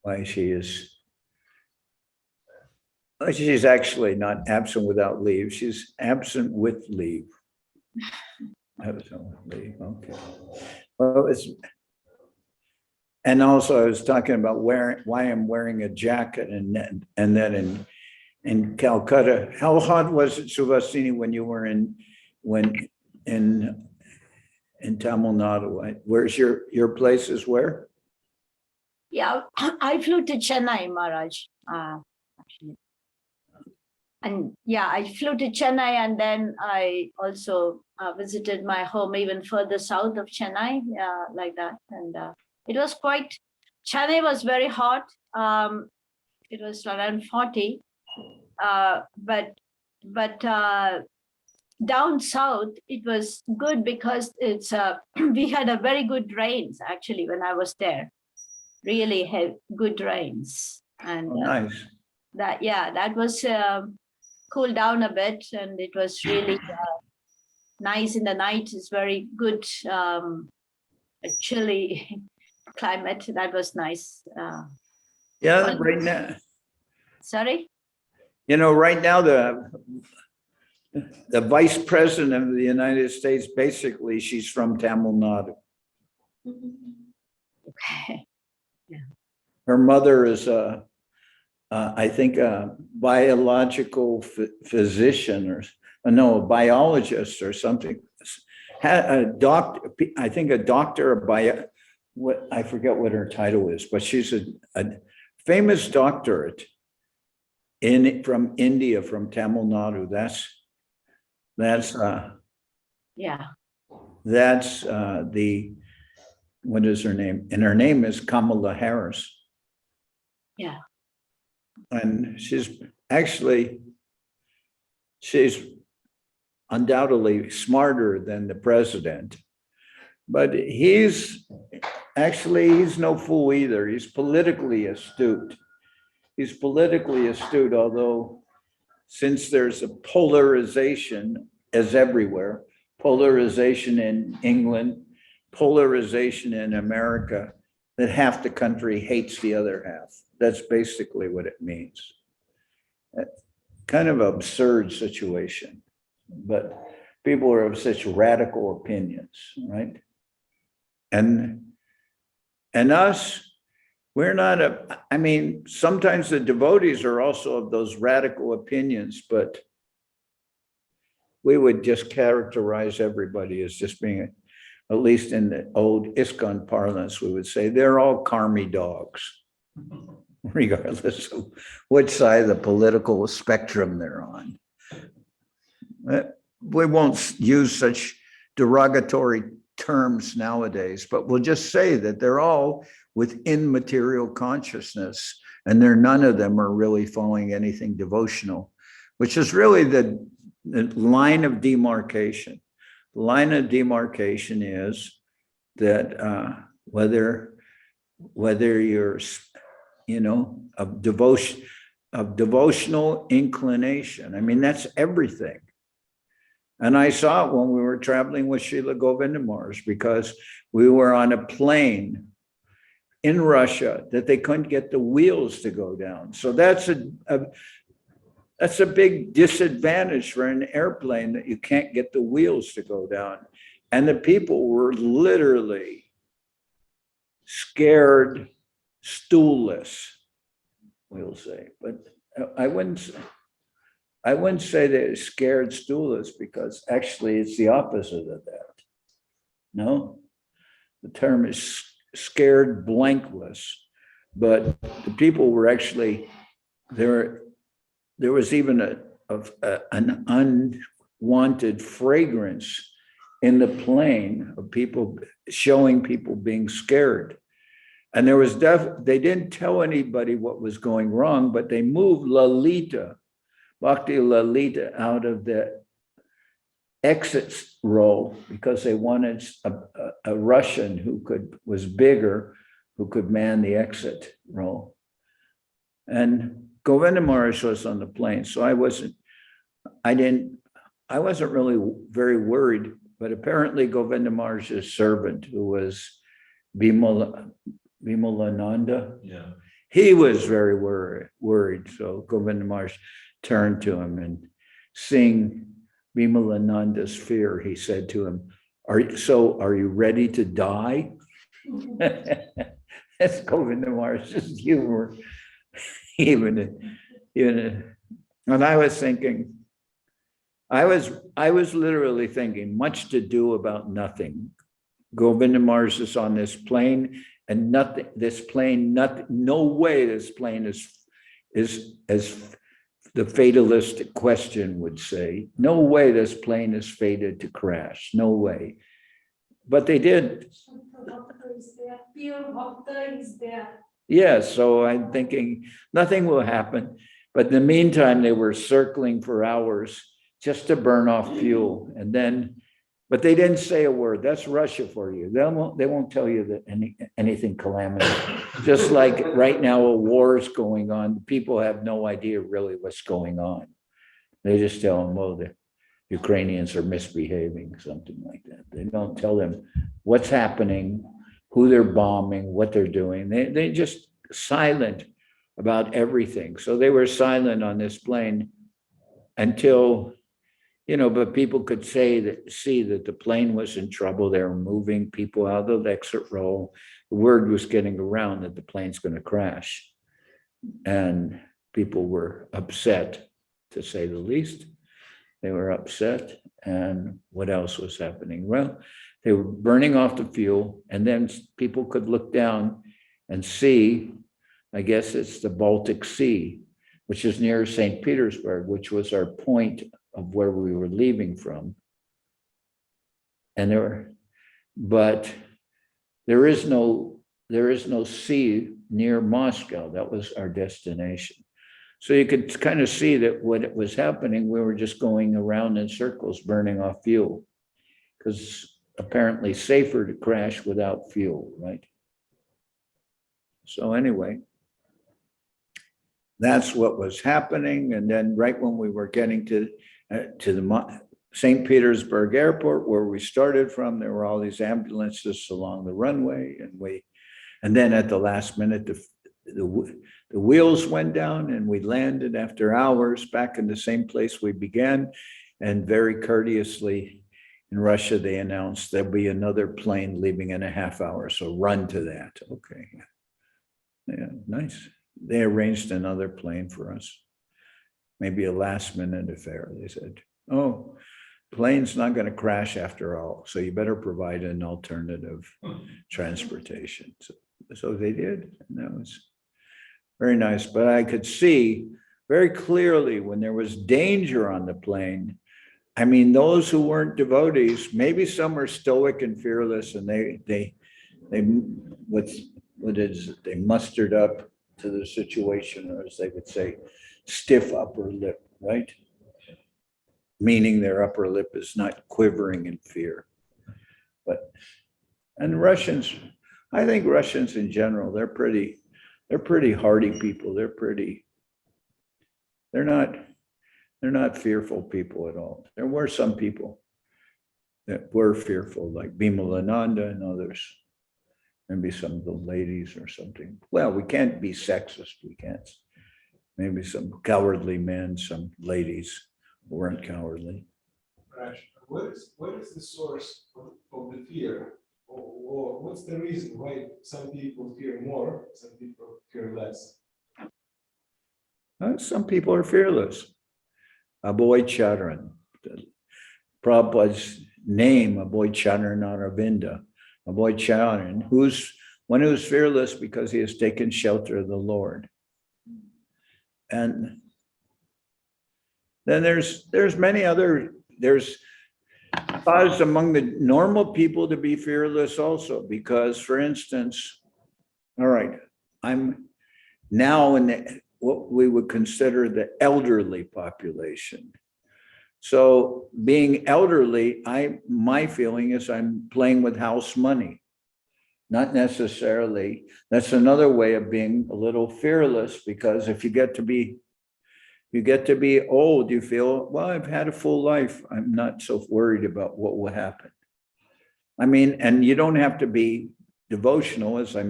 Speaker 1: Why she's actually not absent without leave. She's absent with leave. Absent with leave. Okay. Well, and also I was talking about why I'm wearing a jacket, and then in Calcutta. How hot was it, Suhasini, when you were in Tamil Nadu? Where's your place is where?
Speaker 10: Yeah, I flew to Chennai, Maharaj, actually. And yeah, I flew to Chennai, and then I also visited my home even further south of Chennai, like that. And it was Chennai was very hot. It was around 40, but down south, it was good because it's we had a very good rains actually when I was there. Really had good rains, and
Speaker 1: Nice.
Speaker 10: that was cooled down a bit, and it was really nice in the night. It's very good, a chilly climate. That was nice.
Speaker 1: Yeah, right now.
Speaker 10: Sorry?
Speaker 1: Right now the vice president of the United States, basically, she's from Tamil Nadu.
Speaker 10: Okay.
Speaker 1: Her mother is a I think a biological physician or, no, a biologist or something, had a doctor, I think a doctor of what, I forget what her title is, but she's a famous doctorate from India, from Tamil Nadu.
Speaker 10: Yeah.
Speaker 1: That's what is her name? And her name is Kamala Harris.
Speaker 10: Yeah.
Speaker 1: And she's undoubtedly smarter than the president, but he's no fool either. He's politically astute. Although since there's a polarization as everywhere, polarization in England, polarization in America, that half the country hates the other half. That's basically what it means. Kind of absurd situation, but people are of such radical opinions, right? And us, we're not sometimes the devotees are also of those radical opinions, but we would just characterize everybody as just being, at least in the old ISKCON parlance, we would say they're all karmi dogs, regardless of which side of the political spectrum they're on. We won't use such derogatory terms nowadays, but we'll just say that they're all within material consciousness, and none of them are really following anything devotional, which is really the line of demarcation. The line of demarcation is that whether you're, of devotional inclination. I mean, that's everything. And I saw it when we were traveling with Srila Govinda Maharaj, because we were on a plane in Russia that they couldn't get the wheels to go down. So that's a big disadvantage for an airplane, that you can't get the wheels to go down. And the people were literally scared, stoolless, we'll say. But I wouldn't say they're scared, stoolless, because actually it's the opposite of that. No, the term is scared, blankless. But the people were actually there. There was even an unwanted fragrance in the plane of people, showing people being scared. And there was they didn't tell anybody what was going wrong, but they moved Lalita, Bhakti Lalita, out of the exit row because they wanted a Russian who was bigger, who could man the exit row. And Govinda Maharaj was on the plane, so I wasn't really very worried, but apparently Govinda Maharaj's servant, who was Vimalananda,
Speaker 2: Yeah.
Speaker 1: he was very worried. So Govinda Maharaj turned to him, and seeing Vimalananda's fear, he said to him, are you ready to die? That's Govinda Maharaj's humor. And I was thinking, I was literally thinking, much to do about nothing. Govinda Maharaj is on this plane, and no way this plane is as the fatalistic question would say, no way this plane is fated to crash, no way. But they did. Yeah, so I'm thinking nothing will happen. But in the meantime, they were circling for hours just to burn off fuel. But they didn't say a word. That's Russia for you. They won't tell you that anything calamitous. Just like right now, a war is going on. People have no idea really what's going on. They just tell them, oh, the Ukrainians are misbehaving, something like that. They don't tell them what's happening, who they're bombing, what they're doing. They just silent about everything. So they were silent on this plane until, but people could see that the plane was in trouble. They were moving people out of the exit row. The word was getting around that the plane's going to crash. And people were upset, to say the least. They were upset. And what else was happening? Well, they were burning off the fuel, and then people could look down and see, I guess it's the Baltic Sea, which is near St. Petersburg, which was our point of where we were leaving from. And but there is no sea near Moscow. That was our destination. So you could kind of see that what was happening, we were just going around in circles, burning off fuel, because apparently safer to crash without fuel, right? So anyway, that's what was happening. And then right when we were getting to the St. Petersburg airport, where we started from, there were all these ambulances along the runway, and then at the last minute, the wheels went down, and we landed after hours back in the same place we began. And very courteously in Russia, they announced there'll be another plane leaving in a half hour, so run to that. Okay, yeah, nice. They arranged another plane for us, maybe a last minute affair. They said, oh, plane's not going to crash after all, so you better provide an alternative transportation. So they did, and that was very nice. But I could see very clearly when there was danger on the plane. I mean, those who weren't devotees, maybe some were stoic and fearless, and they mustered up to the situation, or as they would say, stiff upper lip, right? Meaning their upper lip is not quivering in fear. And Russians, I think Russians in general, they're pretty hardy people. They're not fearful people at all. There were some people that were fearful, like Bimalananda and others. Maybe some of the ladies or something. Well, we can't be sexist. We can't. Maybe some cowardly men, some ladies who weren't cowardly.
Speaker 6: Raj, what is the source of the fear? Or what's the reason why some people fear more, some people fear less?
Speaker 1: Some people are fearless. Abhay Charan, Prabhupada's name, Abhay Charan Aravinda. Abhay Charan, who's fearless because he has taken shelter of the Lord. And then there's many other, there's cause among the normal people to be fearless also, because, for instance, all right, I'm now in what we would consider the elderly population. So being elderly, my feeling is I'm playing with house money. Not necessarily. That's another way of being a little fearless, because if you get to be old, you feel, well, I've had a full life. I'm not so worried about what will happen. I mean, and you don't have to be devotional, as I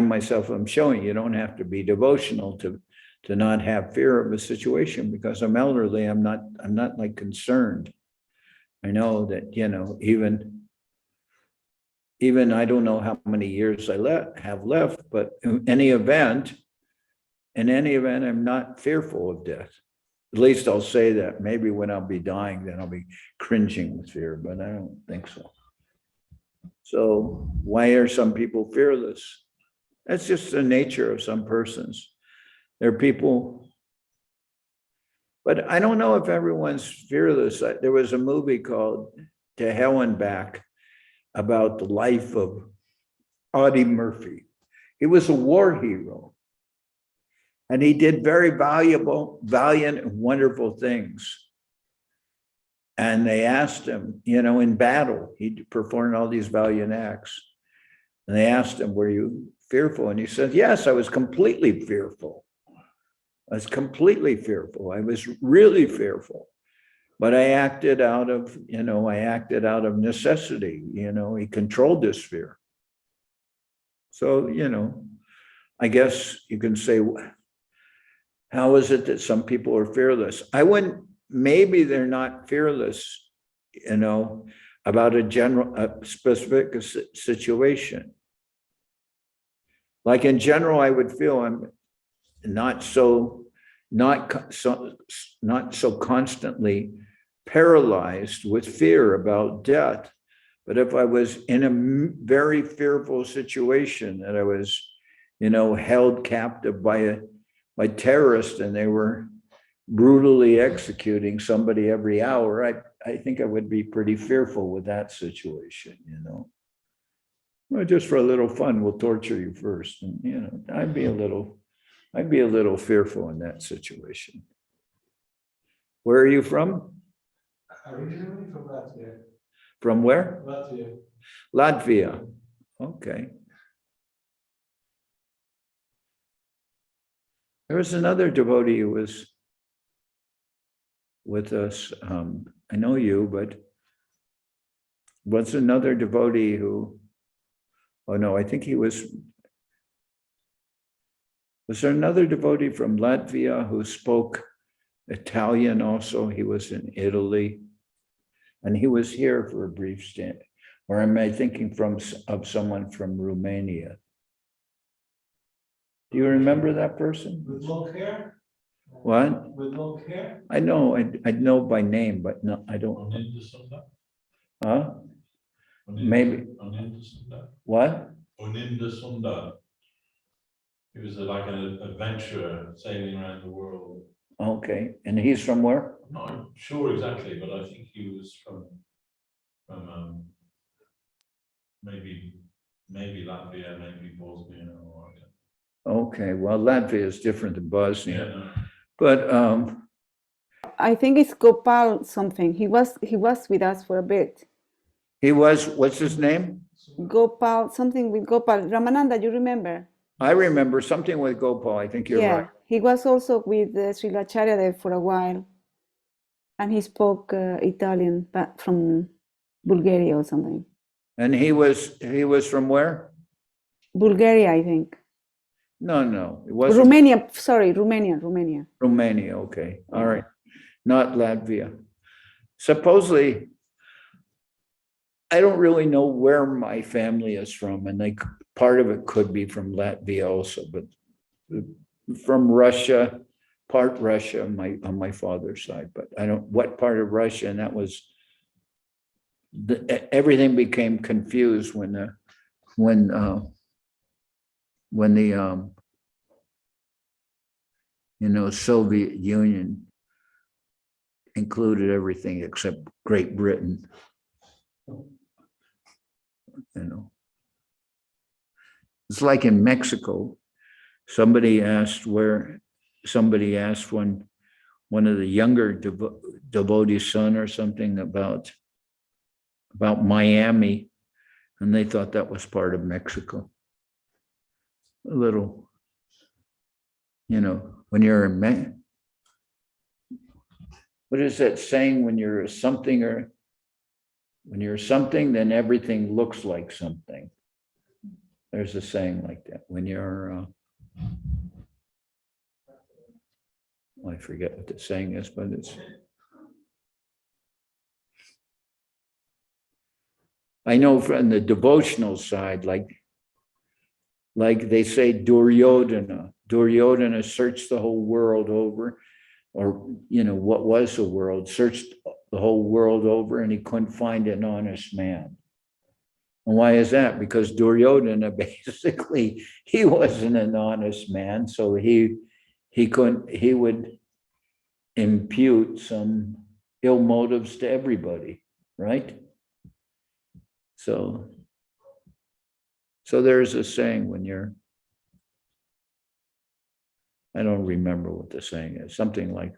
Speaker 1: myself am showing. You don't have to be devotional to not have fear of a situation, because I'm elderly. I'm not like concerned. I know that, even I don't know how many years I have left, but in any event, I'm not fearful of death. At least I'll say that. Maybe when I'll be dying, then I'll be cringing with fear, but I don't think so. So why are some people fearless? That's just the nature of some persons. There are people, but I don't know if everyone's fearless. There was a movie called To Hell and Back about the life of Audie Murphy. He was a war hero. And he did very valiant, and wonderful things. And they asked him, in battle, he performed all these valiant acts. And they asked him, were you fearful? And he said, yes, I was completely fearful. I was completely fearful. I was really fearful. But I acted out of necessity. He controlled this fear. So, I guess you can say, how is it that some people are fearless? Maybe they're not fearless, about a specific situation. Like in general, I would feel not so constantly paralyzed with fear about death. But if I was in a very fearful situation that I was, held captive by terrorists and they were brutally executing somebody every hour, I think I would be pretty fearful with that situation, Well, just for a little fun, we'll torture you first. And, I'd be a little fearful in that situation. Where are you from?
Speaker 6: Originally from Latvia.
Speaker 1: From where?
Speaker 6: Latvia.
Speaker 1: Latvia. Okay. There was another devotee who was with us. I know you, but was another devotee who, oh no, I think he was there another devotee from Latvia who spoke Italian also? He was in Italy. And he was here for a brief stint. Or am I thinking of someone from Romania? Do you remember that person?
Speaker 6: With long hair?
Speaker 1: What?
Speaker 6: With long hair?
Speaker 1: I know, I know by name, but no, I don't. Huh? Maybe. What?
Speaker 2: Oninda Sundar. He was like an adventurer sailing around the world.
Speaker 1: Okay, and he's from where?
Speaker 2: I'm not sure exactly, but I think he was from maybe Latvia, maybe Bosnia, or
Speaker 1: Okay, well, Latvia is different than Bosnia,
Speaker 2: no.
Speaker 1: but
Speaker 7: I think it's Gopal something. He was with us for a bit.
Speaker 1: he was. What's his name?
Speaker 7: Gopal, something with Gopal. Ramananda, you remember?
Speaker 1: I remember something with Gopal. I think you're right.
Speaker 7: He was also with Srila Charyadev for a while, and he spoke Italian, but from Bulgaria or something.
Speaker 1: And he was from where?
Speaker 7: Bulgaria, I think.
Speaker 1: No, it wasn't.
Speaker 7: Romania, sorry, Romania.
Speaker 1: Romania, okay, all right, not Latvia. Supposedly, I don't really know where my family is from, and part of it could be from Latvia also, but from Russia, part Russia on my father's side, but I don't, what part of Russia, and that was, everything became confused when the Soviet Union included everything except Great Britain. It's like in Mexico. Somebody asked one of the younger devotees' son or something about Miami, and they thought that was part of Mexico. A little, when you're a man. What is that saying? When you're something, then everything looks like something. There's a saying like that. When you're, I forget what the saying is, but it's. I know from the devotional side, like they say Duryodhana searched the whole world over, or what was the world, searched the whole world over, and he couldn't find an honest man. And why is that? Because Duryodhana, basically, he wasn't an honest man, so he would impute some ill motives to everybody, right? So there's a saying when you're, I don't remember what the saying is, something like,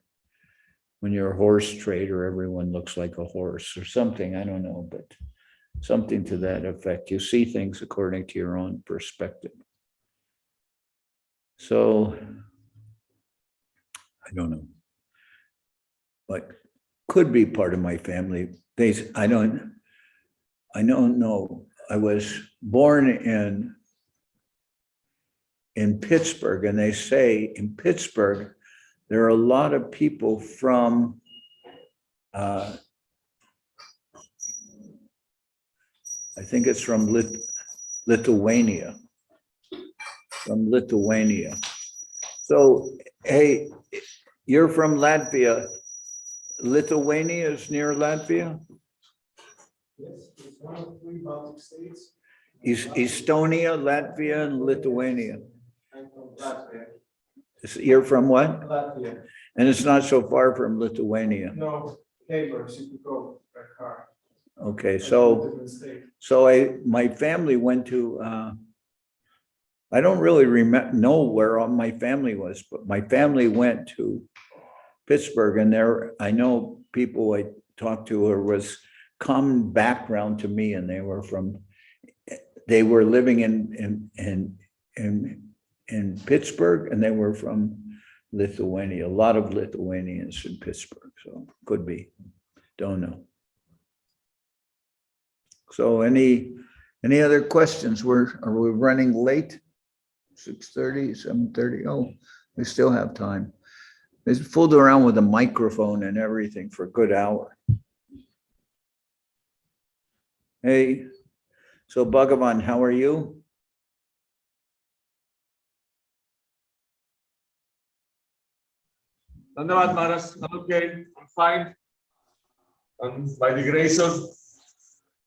Speaker 1: when you're a horse trader, everyone looks like a horse or something, I don't know, but something to that effect. You see things according to your own perspective. So, I don't know, but could be part of my family. I don't know. I was born in Pittsburgh, and they say in Pittsburgh, there are a lot of people from I think it's from Lithuania. So, hey, you're from Latvia. Lithuania is near Latvia?
Speaker 6: Yes, it's one of 3 Baltic states.
Speaker 1: Estonia, Latvia, and Lithuania.
Speaker 6: I'm from Latvia.
Speaker 1: You're from what?
Speaker 6: Latvia.
Speaker 1: And it's not so far from Lithuania.
Speaker 6: No, neighbors, you could go by car.
Speaker 1: Okay,
Speaker 6: It's a
Speaker 1: so,
Speaker 6: different state.
Speaker 1: my family went to, I don't really know where all my family was, but my family went to Pittsburgh, and there, I know people I talked to, or was common background to me, and they were living in Pittsburgh, and they were from Lithuania, a lot of Lithuanians in Pittsburgh, so could be, don't know. So any other questions? Are we running late? 6:30, 7:30? Oh, we still have time. They fooled around with a microphone and everything for a good hour. Hey, so Bhagavan, how are you?
Speaker 12: Dhanyavad Maharaj, I'm okay, I'm fine. And by the grace of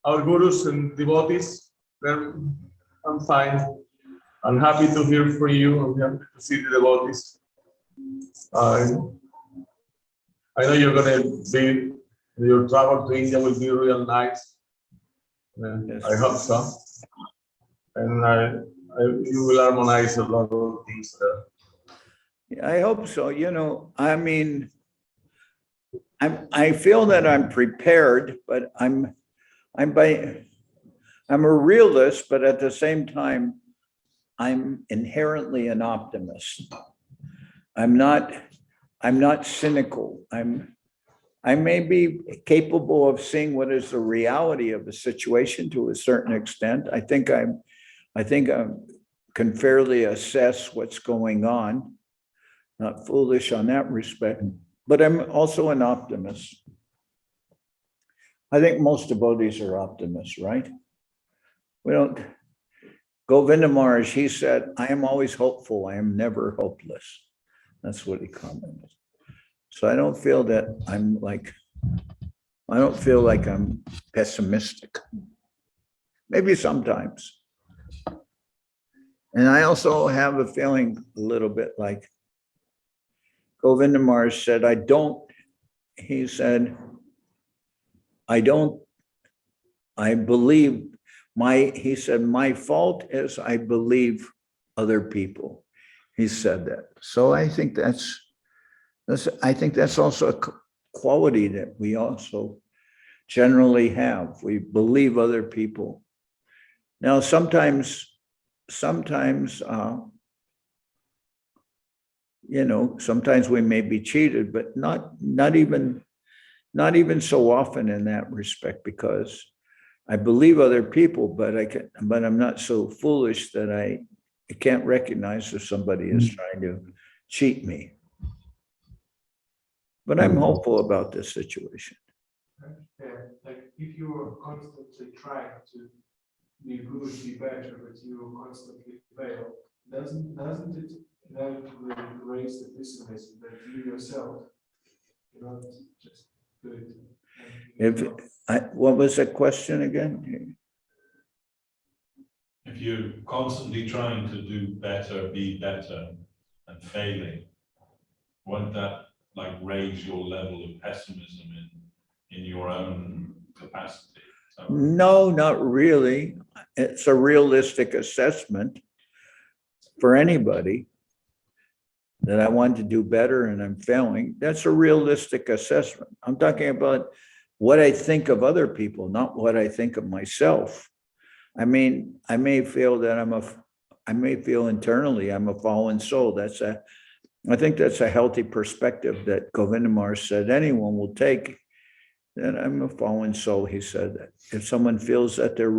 Speaker 12: our gurus and devotees, I'm fine. I'm happy to hear from you. I'm happy to see the devotees. I know you're going to be, your travel to India will be real nice.
Speaker 1: Yes.
Speaker 12: I hope so. And you will harmonize a lot of things there.
Speaker 1: Yeah, I hope so. I mean, I feel that I'm prepared, but I'm a realist, but at the same time, I'm inherently an optimist. I'm not cynical. I may be capable of seeing what is the reality of a situation to a certain extent. I think I can fairly assess what's going on. Not foolish on that respect, but I'm also an optimist. I think most devotees are optimists, right? We don't. Govinda Maharaj, he said, I am always hopeful. I am never hopeless. That's what he commented. So I don't feel that I don't feel like I'm pessimistic. Maybe sometimes. And I also have a feeling a little bit like Govinda Maharaj said, he said, my fault is I believe other people. He said that. So I think that's also a quality that we also generally have. We believe other people. Now, sometimes, sometimes we may be cheated, but not even so often in that respect, because I believe other people, but I'm not so foolish that I can't recognize if somebody is trying to cheat me. But I'm hopeful about this situation.
Speaker 6: Yeah, like if you are constantly trying to be good, be better, but you constantly fail, doesn't it inevitably raise the pessimism that you yourself cannot just do it?
Speaker 1: What was that question again?
Speaker 2: If you're constantly trying to do better, be better, and failing, won't that raise your level of pessimism in your own capacity?
Speaker 1: No, not really. It's a realistic assessment for anybody that I want to do better and I'm failing. That's a realistic assessment. I'm talking about what I think of other people, not what I think of myself. I mean, I may feel internally I'm a fallen soul. I think that's a healthy perspective that Govinda Maharaj said anyone will take, that I'm a fallen soul. He said that if someone feels that they're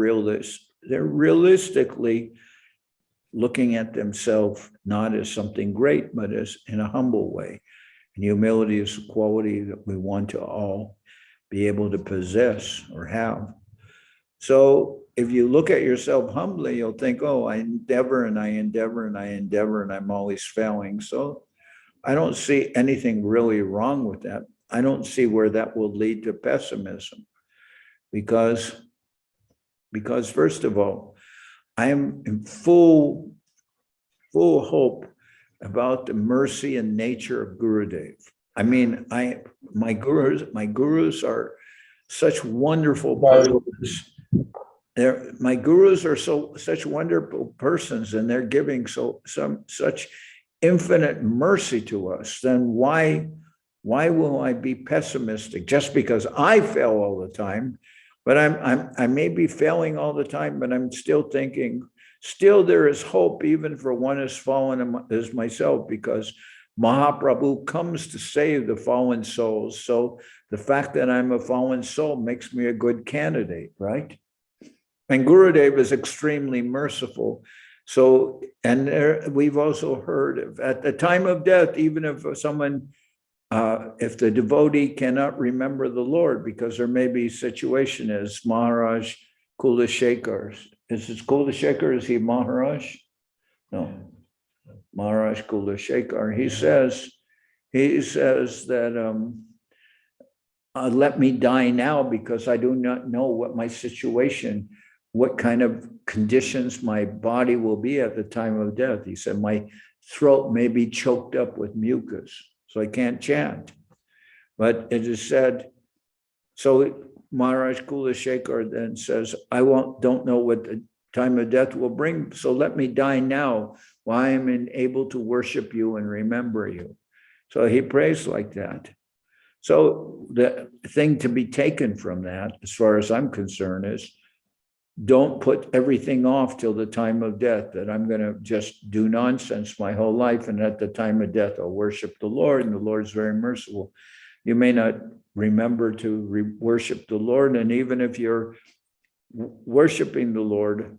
Speaker 1: realistically looking at themselves not as something great, but as in a humble way. And humility is a quality that we want to all be able to possess or have. So if you look at yourself humbly, you'll think, oh, I endeavor and I endeavor and I endeavor and I'm always failing. So I don't see anything really wrong with that. I don't see where that will lead to pessimism because first of all, I am in full hope about the mercy and nature of Gurudev. I mean, my gurus are such wonderful persons. My gurus are such wonderful persons, and they're giving such infinite mercy to us. Then why will I be pessimistic just because I fail all the time? But I may be failing all the time, but I'm still thinking, still there is hope even for one as fallen as myself, because Mahaprabhu comes to save the fallen souls. So the fact that I'm a fallen soul makes me a good candidate, right? And Gurudev is extremely merciful. So, and we've also heard of at the time of death, even if someone, if the devotee cannot remember the Lord, because there may be a situation as Maharaj Kulashekar. Is it Kulashekar? Is he Maharaj? No. Maharaj Kulashekar. He says that let me die now because I do not know what my situation, what kind of conditions my body will be at the time of death. He said, my throat may be choked up with mucus, so I can't chant. But it is said, so Maharaj Kulashekar then says, don't know what the time of death will bring, so let me die now while I am able to worship you and remember you. So he prays like that. So the thing to be taken from that, as far as I'm concerned, is don't put everything off till the time of death, that I'm going to just do nonsense my whole life, and at the time of death, I'll worship the Lord, and the Lord's very merciful. You may not remember to worship the Lord, and even if you're worshiping the Lord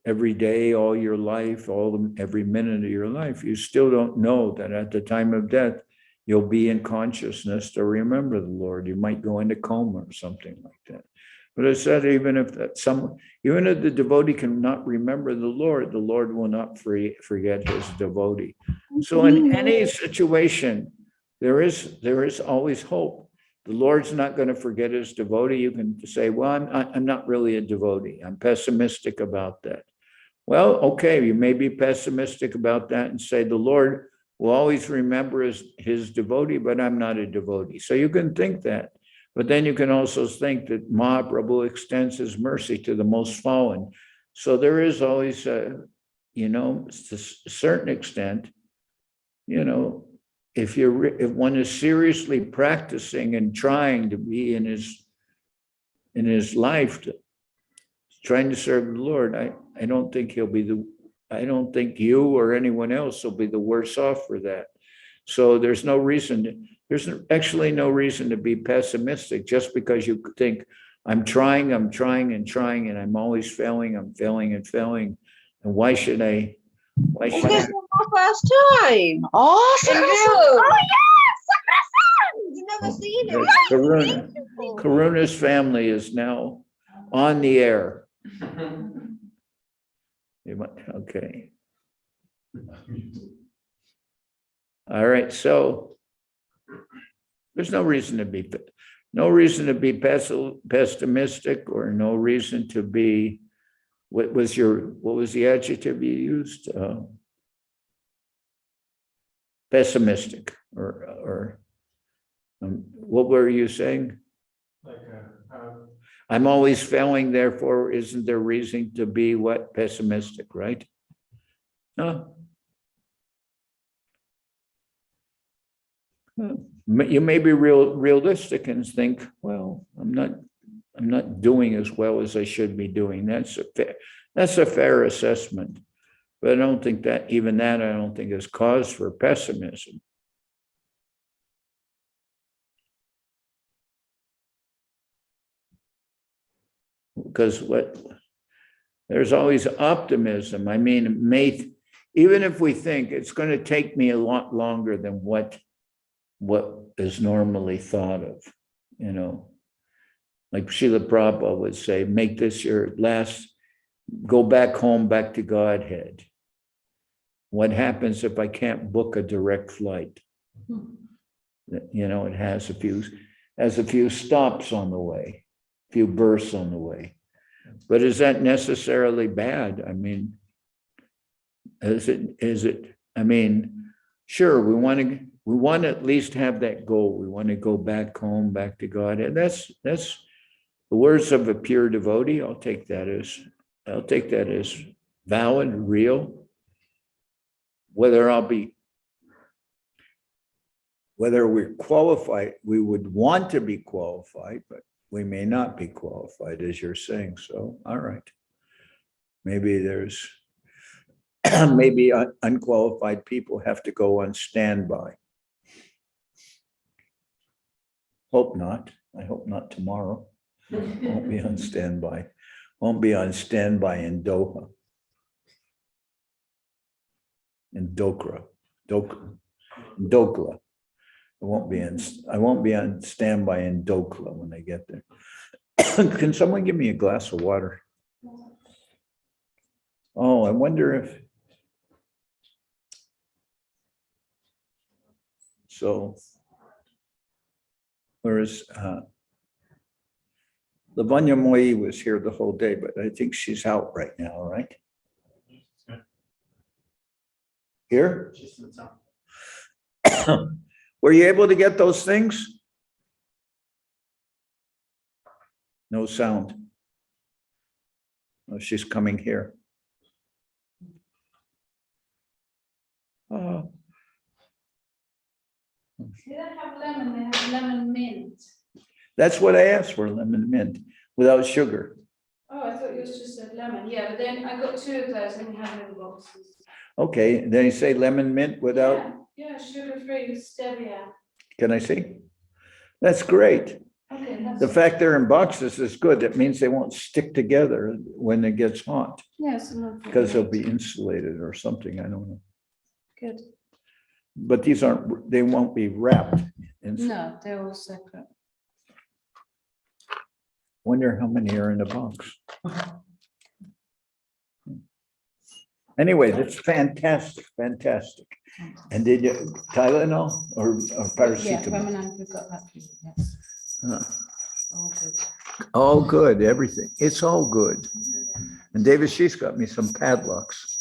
Speaker 1: every day, all your life, every minute of your life, you still don't know that at the time of death, you'll be in consciousness to remember the Lord. You might go into coma or something like that. But I said, even if the devotee cannot remember the Lord will not forget his devotee. So in any situation, there is always hope. The Lord's not going to forget his devotee. You can say, well, I'm not really a devotee. I'm pessimistic about that. Well, okay, you may be pessimistic about that and say the Lord will always remember his devotee, but I'm not a devotee. So you can think that. But then you can also think that Mahaprabhu extends his mercy to the most fallen. So there is always, to a certain extent, if one is seriously practicing and trying to be in his life, trying to serve the Lord, I don't think I don't think you or anyone else will be the worse off for that. So there's actually no reason to be pessimistic just because you think I'm trying and trying, and I'm always failing, I'm failing and failing. And why should I?
Speaker 13: This is my first time. Oh, yes! You've never seen it.
Speaker 1: That's Karuna. Karuna's family is now on the air. Okay. All right, so there's no reason to be pessimistic, or no reason to be. What was the adjective you used? Pessimistic, or what were you saying? I'm always failing, therefore, isn't there reason to be what? Pessimistic, right? No. You may be realistic and think, well, I'm not doing as well as I should be doing. That's a fair assessment. But I don't think that I don't think is cause for pessimism. Because there's always optimism. I mean, even if we think it's going to take me a lot longer than what is normally thought of, like Srila Prabhupada would say, make this your last go back home, back to Godhead. What happens if I can't book a direct flight? You know, it has a few stops on the way, a few berths on the way. But is that necessarily bad? I mean, is it, I mean, sure, we want to at least have that goal. We want to go back home, back to God. And that's the words of a pure devotee. I'll take that as valid, real. Whether we're qualified, we would want to be qualified, but we may not be qualified, as you're saying. So, all right. Maybe there's, maybe unqualified people have to go on standby. Hope not. I hope not tomorrow. Won't be on standby. Won't be on standby in Doha. In Dokra. Dokla. I won't be on standby in Dokla when I get there. Can someone give me a glass of water? Oh, I wonder if. So, whereas Lavanya Moyi was here the whole day, but I think she's out right now, right? Here? Were you able to get those things? No sound. Oh, she's coming here. Oh.
Speaker 11: They don't have lemon, they have lemon mint.
Speaker 1: That's what I asked for, lemon mint, without sugar.
Speaker 11: Oh, I thought yours just said lemon. Yeah, but then I got two of those and you have them in boxes.
Speaker 1: Okay, then you say lemon mint without,
Speaker 11: Yeah, sugar-free with stevia.
Speaker 1: can I see? That's great.
Speaker 11: Okay, that's.
Speaker 1: The fact they're in boxes is good. That means they won't stick together when it gets hot,
Speaker 11: Yes.
Speaker 1: because they'll be insulated or something, I don't know.
Speaker 11: Good.
Speaker 1: But these aren't, they won't be wrapped.
Speaker 11: No, they're all separate.
Speaker 1: Wonder how many are in the box. Anyway, that's fantastic, fantastic. And did you Tylenol or paracetamol?
Speaker 11: Yeah, Ramanan, we've got that for you, yes. All good.
Speaker 1: All good, everything. It's all good. And Devashis got me some padlocks.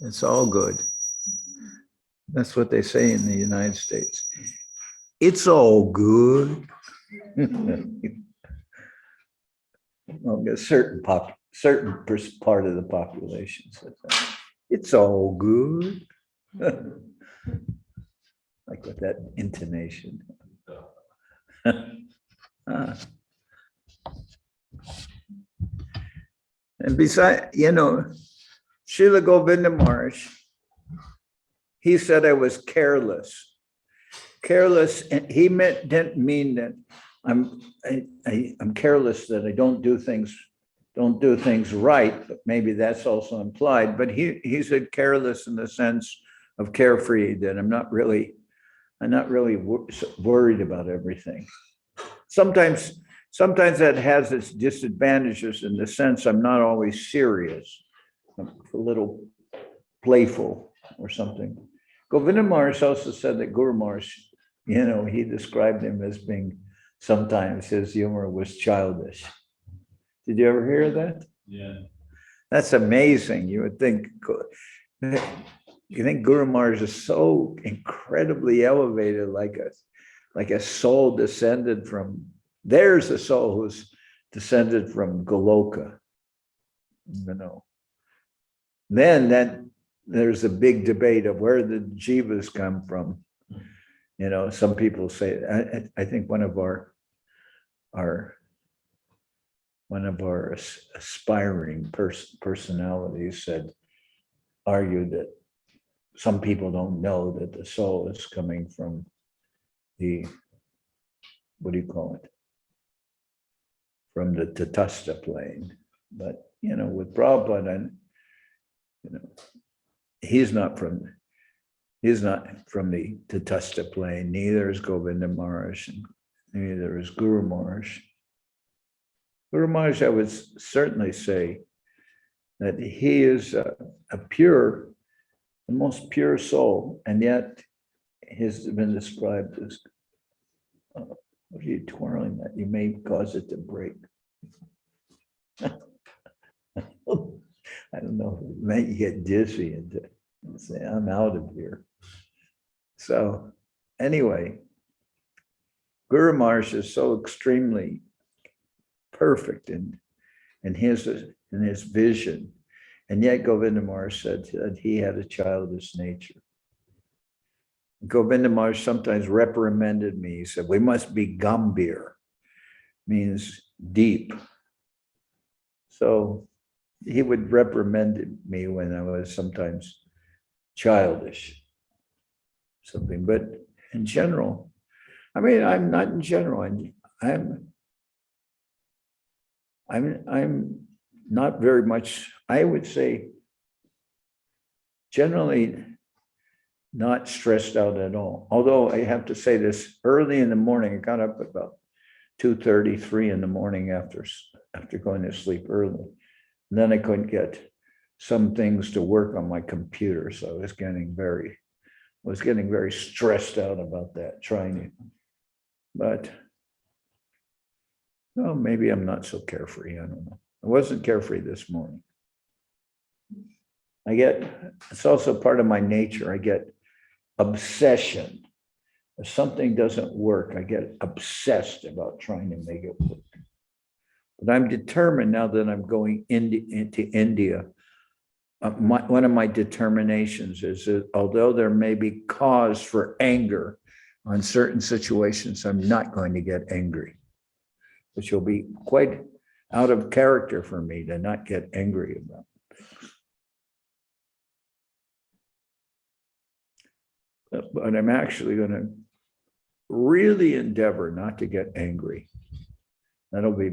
Speaker 1: It's all good. That's what they say in the United States. It's all good. Well, a certain part of the population says that. It's all good. Like with that intonation. And besides, you know, Srila Govinda Maharaj, he said I was careless. Careless, and he didn't mean that I'm careless, that I don't do things right, but maybe that's also implied. But he said careless in the sense of carefree, that I'm not really worried about everything. Sometimes that has its disadvantages in the sense I'm not always serious. I'm a little playful or something. Govinda Maharaj also said that Guru Maharaj, you know, he described him as being, sometimes his humor was childish. Did you ever hear that?
Speaker 2: Yeah.
Speaker 1: That's amazing. You would think, you think Guru Maharaj is so incredibly elevated, like a soul descended from, there's a soul who's descended from Goloka, you know. Then there's a big debate of where the jivas come from. You know, some people say, I think one of our aspiring personalities argued that some people don't know that the soul is coming from the, what do you call it? From the Tatastha plane. But, you know, with Prabhupada, and, you know, he's not from the Tatastha plane, neither is Govinda Maharaj, and neither is Guru Maharaj. Guru Maharaj, I would certainly say that he is a pure, the most pure soul, and yet he's been described as, what are you twirling that? You may cause it to break. I don't know, it may get dizzy and say, I'm out of here. So anyway, Guru Maharaj is so extremely perfect in his vision. And yet Govinda Maharaj said that he had a childish nature. Govinda Maharaj sometimes reprimanded me. He said, we must be gambhir, means deep. So he would reprimand me when I was sometimes childish, something. But in general, I mean, I'm not in general. I'm not very much, I would say, generally not stressed out at all. Although I have to say this, early in the morning, I got up about 2:30, 3 in the morning after going to sleep early. And then I couldn't get some things to work on my computer. So I was getting very stressed out about that, trying to, but well, maybe I'm not so carefree. I don't know. I wasn't carefree this morning. It's also part of my nature. I get obsession. If something doesn't work, I get obsessed about trying to make it work. But I'm determined now that I'm going into India. One of my determinations is that although there may be cause for anger on certain situations, I'm not going to get angry, which will be quite out of character for me to not get angry about. But I'm actually going to really endeavor not to get angry. That'll be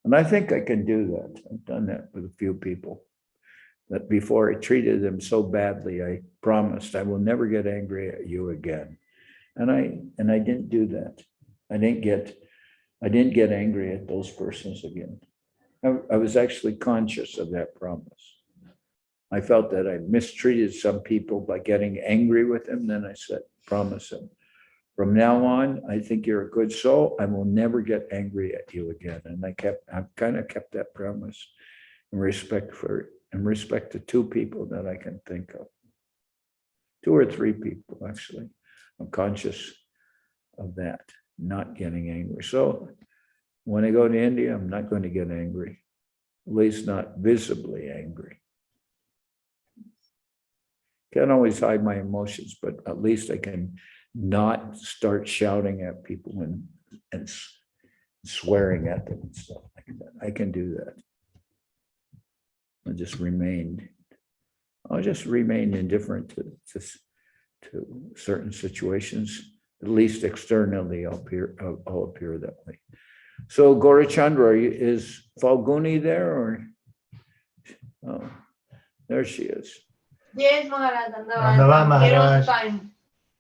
Speaker 1: and I think I can do that. I've done that with a few people. That before I treated them so badly, I promised I will never get angry at you again. And I didn't do that. I didn't get angry at those persons again. I was actually conscious of that promise. I felt that I mistreated some people by getting angry with them. Then I said, promise them, from now on, I think you're a good soul. I will never get angry at you again. And I've kind of kept that promise in respect to 2 people that I can think of. 2 or 3 people, actually. I'm conscious of that, not getting angry. So when I go to India, I'm not going to get angry, at least not visibly angry. Can't always hide my emotions, but at least I can not start shouting at people and swearing at them and stuff like that. I can do that. I'll just remain indifferent to certain situations. At least externally, I'll appear that way. So Gaurachandra, is Falguni there, or? Oh, there she is.
Speaker 13: Yes, Maharaj.
Speaker 3: Maharaj.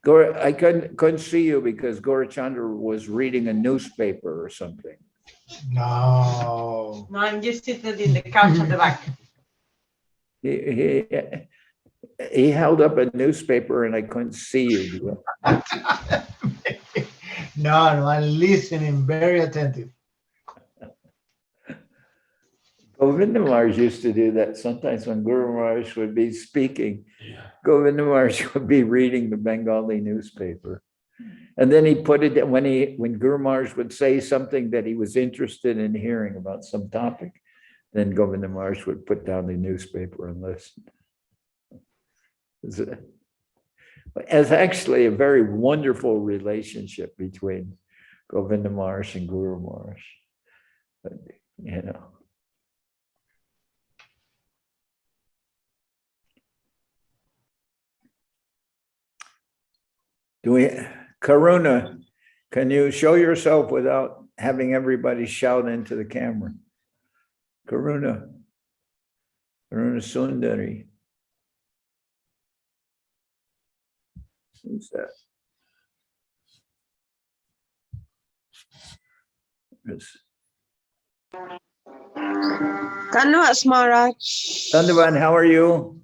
Speaker 1: I couldn't see you because Gaurachandra was reading a newspaper or something.
Speaker 3: No.
Speaker 13: No, I'm just sitting in the couch at the back.
Speaker 1: He held up a newspaper and I couldn't see you.
Speaker 3: No, I'm listening, very attentive.
Speaker 1: Govinda Maharaj used to do that sometimes when Guru Maharaj would be speaking.
Speaker 2: Yeah.
Speaker 1: Govinda Maharaj would be reading the Bengali newspaper. And then he put it when Guru Maharaj would say something that he was interested in hearing about some topic, then Govinda Maharaj would put down the newspaper and listen. It's actually a very wonderful relationship between Govinda Maharaj and Guru Maharaj. But, you know. Karuna, can you show yourself without having everybody shout into the camera? Karuna Sundari. Who's that?
Speaker 13: Kanwats, Maharaj.
Speaker 1: Janardan, how are you?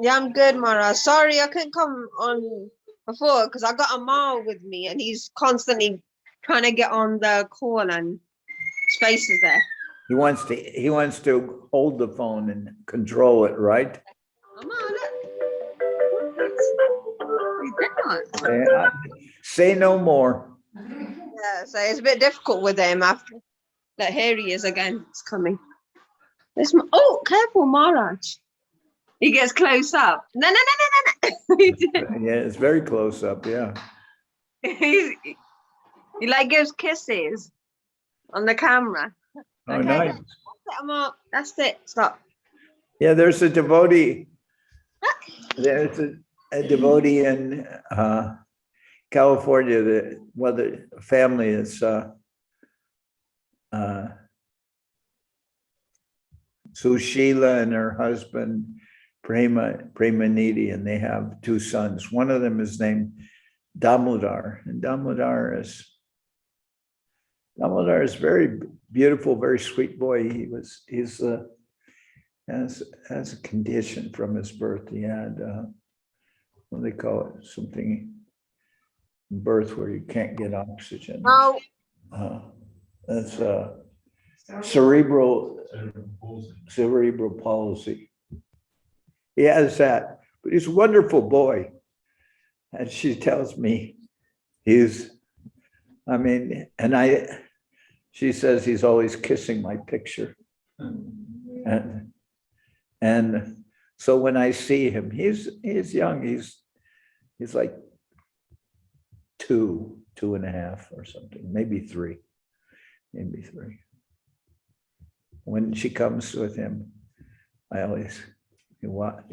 Speaker 13: Yeah, I'm good, Maharaj. Sorry, I couldn't come on before because I got Amal with me and he's constantly trying to get on the call and space is there.
Speaker 1: He wants to hold the phone and control it, right?
Speaker 13: Amal, look. He's down.
Speaker 1: Say no more.
Speaker 13: Yeah, so it's a bit difficult with him after that. Here he is again. It's coming. Oh, careful, Maharaj. He gets close up. No.
Speaker 1: Yeah, it's very close up, yeah.
Speaker 13: he like gives kisses on the camera.
Speaker 1: Oh,
Speaker 13: Okay,
Speaker 1: nice.
Speaker 13: that's it, Amal. That's it. Stop.
Speaker 1: Yeah, there's a devotee. There's a devotee in California. The family is Sushila and her husband Premaniti, and they have 2 sons. One of them is named Damodar, and Damodar is very beautiful, very sweet boy. He's has a condition from his birth. He had what do they call it? Something birth where you can't get oxygen.
Speaker 13: Oh.
Speaker 1: That's cerebral palsy. He has that, but he's a wonderful boy. And she tells me she says he's always kissing my picture. And so when I see him, he's young, he's like 2.5 or something, maybe 3. When she comes with him,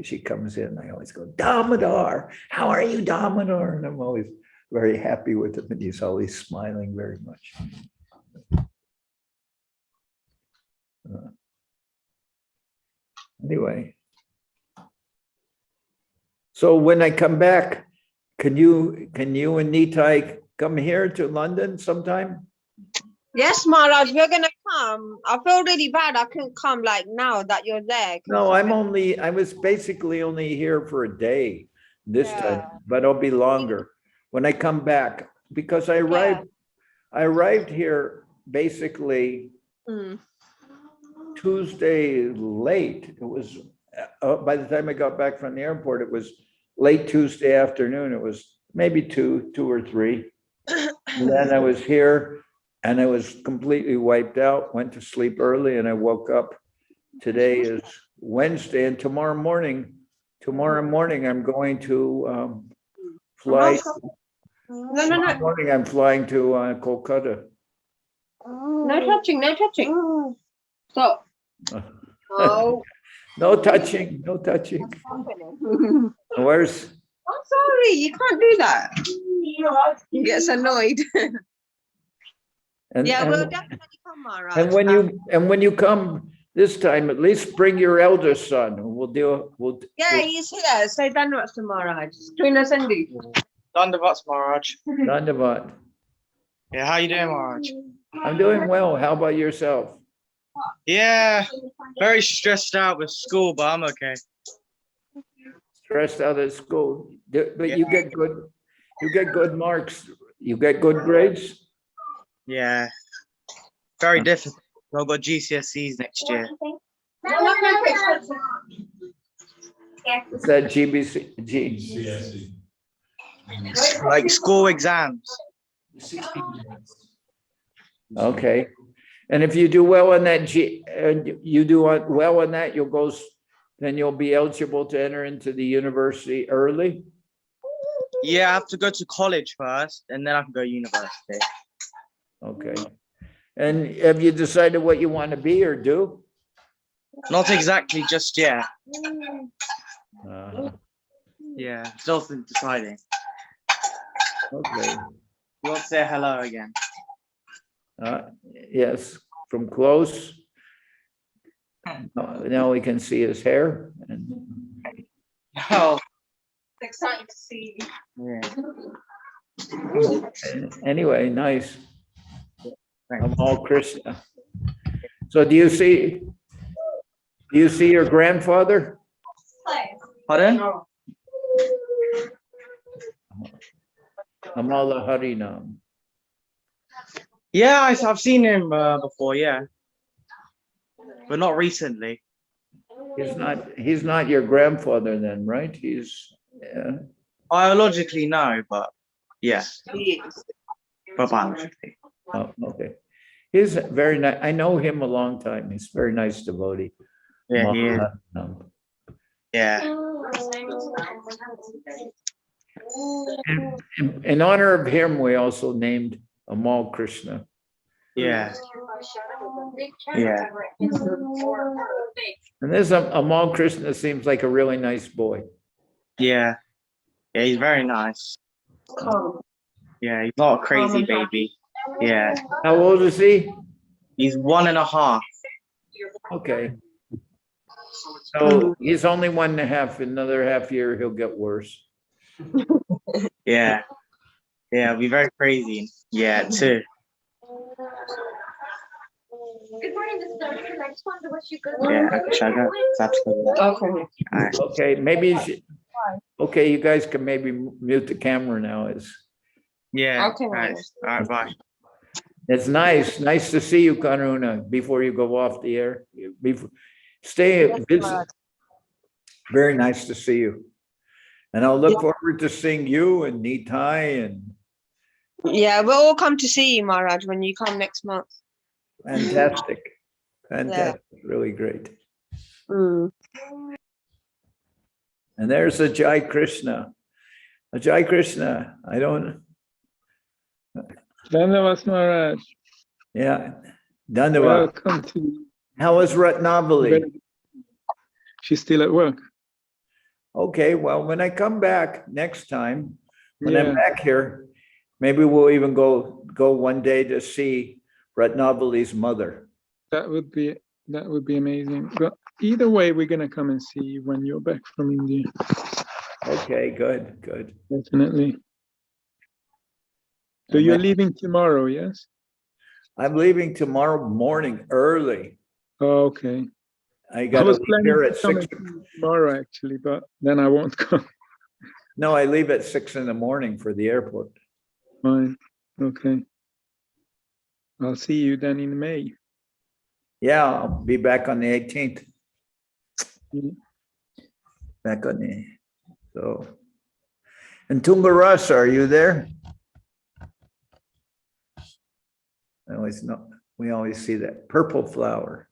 Speaker 1: she comes in, I always go, Damodar, how are you, Damodar? And I'm always very happy with him, and he's always smiling very much. Anyway, so when I come back, can you and Nitai come here to London sometime?
Speaker 13: Yes, Maharaj, we're gonna come. I feel really bad. I couldn't come like now that you're there.
Speaker 1: No, I was basically only here for a day this time, but I'll be longer when I come back, because I arrived here basically Tuesday late. It was by the time I got back from the airport, it was late Tuesday afternoon. It was maybe 2 or 3. And then I was here and I was completely wiped out, went to sleep early, and I woke up. Today is Wednesday, and tomorrow morning I'm going to fly. Tomorrow morning I'm flying to Kolkata.
Speaker 13: No touching, no touching. Stop. Oh.
Speaker 1: No touching. Where's?
Speaker 13: I'm sorry, you can't do that. He gets annoyed.
Speaker 1: And,
Speaker 13: yeah,
Speaker 1: and,
Speaker 13: we'll definitely come, Maharaj.
Speaker 1: and when you come this time, at least bring your elder son. We'll
Speaker 13: he's here. Say Dandavat to Maharaj. Trina Sindhi.
Speaker 14: Dandavat, Maharaj.
Speaker 1: Dandavat.
Speaker 14: Yeah, how you doing, Maharaj?
Speaker 1: I'm doing well. How about yourself?
Speaker 14: Yeah, very stressed out with school, but I'm okay.
Speaker 1: Stressed out at school, but you get good marks. You get good grades.
Speaker 14: Yeah, very difficult. I've got GCSEs next year.
Speaker 1: Is that GCSE?
Speaker 14: Like school exams.
Speaker 1: Okay, and if you do well on that, then you'll be eligible to enter into the university early.
Speaker 14: Yeah, I have to go to college first, and then I can go to university.
Speaker 1: Okay. And have you decided what you want to be or do?
Speaker 14: Not exactly just yet. Yeah, still deciding.
Speaker 1: Okay.
Speaker 14: You want to say hello again?
Speaker 1: Yes, from close. Now we can see his hair.
Speaker 14: Oh.
Speaker 13: It's exciting to see you.
Speaker 1: Yeah. Anyway, nice. I'm all Krishna. So do you see your grandfather?
Speaker 14: Pardon?
Speaker 1: Amala Harinam.
Speaker 14: Yeah, I've seen him before, yeah. But not recently.
Speaker 1: He's not your grandfather then, right? He's
Speaker 14: Biologically, no, but yeah. But biologically.
Speaker 1: oh, okay. He's very nice. I know him a long time. He's a very nice devotee.
Speaker 14: Yeah, he is.
Speaker 1: Maharanam.
Speaker 14: Yeah.
Speaker 1: In honor of him, we also named Amal Krishna.
Speaker 14: Yeah. Yeah.
Speaker 1: And this Amal Krishna seems like a really nice boy.
Speaker 14: Yeah. Yeah, he's very nice. Yeah, he's not a crazy baby. Yeah.
Speaker 1: How old is he?
Speaker 14: He's 1.5.
Speaker 1: Okay. So he's only 1.5. Another half year, he'll get worse.
Speaker 14: Yeah. Yeah, it'll be very crazy. Yeah, too.
Speaker 10: Good morning, Mr. Darshan. I just wanted to wish you good luck.
Speaker 14: Yeah, should I go? Absolutely.
Speaker 10: Okay.
Speaker 14: All right.
Speaker 1: Okay, maybe okay, you guys can maybe mute the camera now.
Speaker 14: Yeah.
Speaker 10: Okay.
Speaker 14: All right, bye.
Speaker 1: It's nice to see you, Karuna, before you go off the air. Stay busy. Very nice to see you. And I'll look forward to seeing you and Nitai and
Speaker 13: Yeah, we'll all come to see you, Maharaj, when you come next month.
Speaker 1: fantastic. Really great.
Speaker 13: Mm.
Speaker 1: And there's Ajay Krishna. Ajay Krishna, I don't.
Speaker 6: Dandavas Maharaj.
Speaker 1: Yeah, Dandava.
Speaker 6: Welcome to.
Speaker 1: How is Ratnavali?
Speaker 6: She's still at work.
Speaker 1: Okay, well, when I come back next time, when I'm back here, maybe we'll even go one day to see Ratnavali's mother.
Speaker 6: That would be amazing. But either way, we're gonna come and see you when you're back from India.
Speaker 1: Okay, good.
Speaker 6: Definitely. So you're leaving tomorrow, yes?
Speaker 1: I'm leaving tomorrow morning early.
Speaker 6: Oh, okay.
Speaker 1: I got to leave here at 6.
Speaker 6: Tomorrow, actually, but then I won't come.
Speaker 1: No, I leave at 6 in the morning for the airport.
Speaker 6: Fine. Okay. I'll see you then in May.
Speaker 1: Yeah, I'll be back on the 18th.
Speaker 6: Mhm.
Speaker 1: Back on the so. And Tumbarasa, are you there? We always see that purple flower.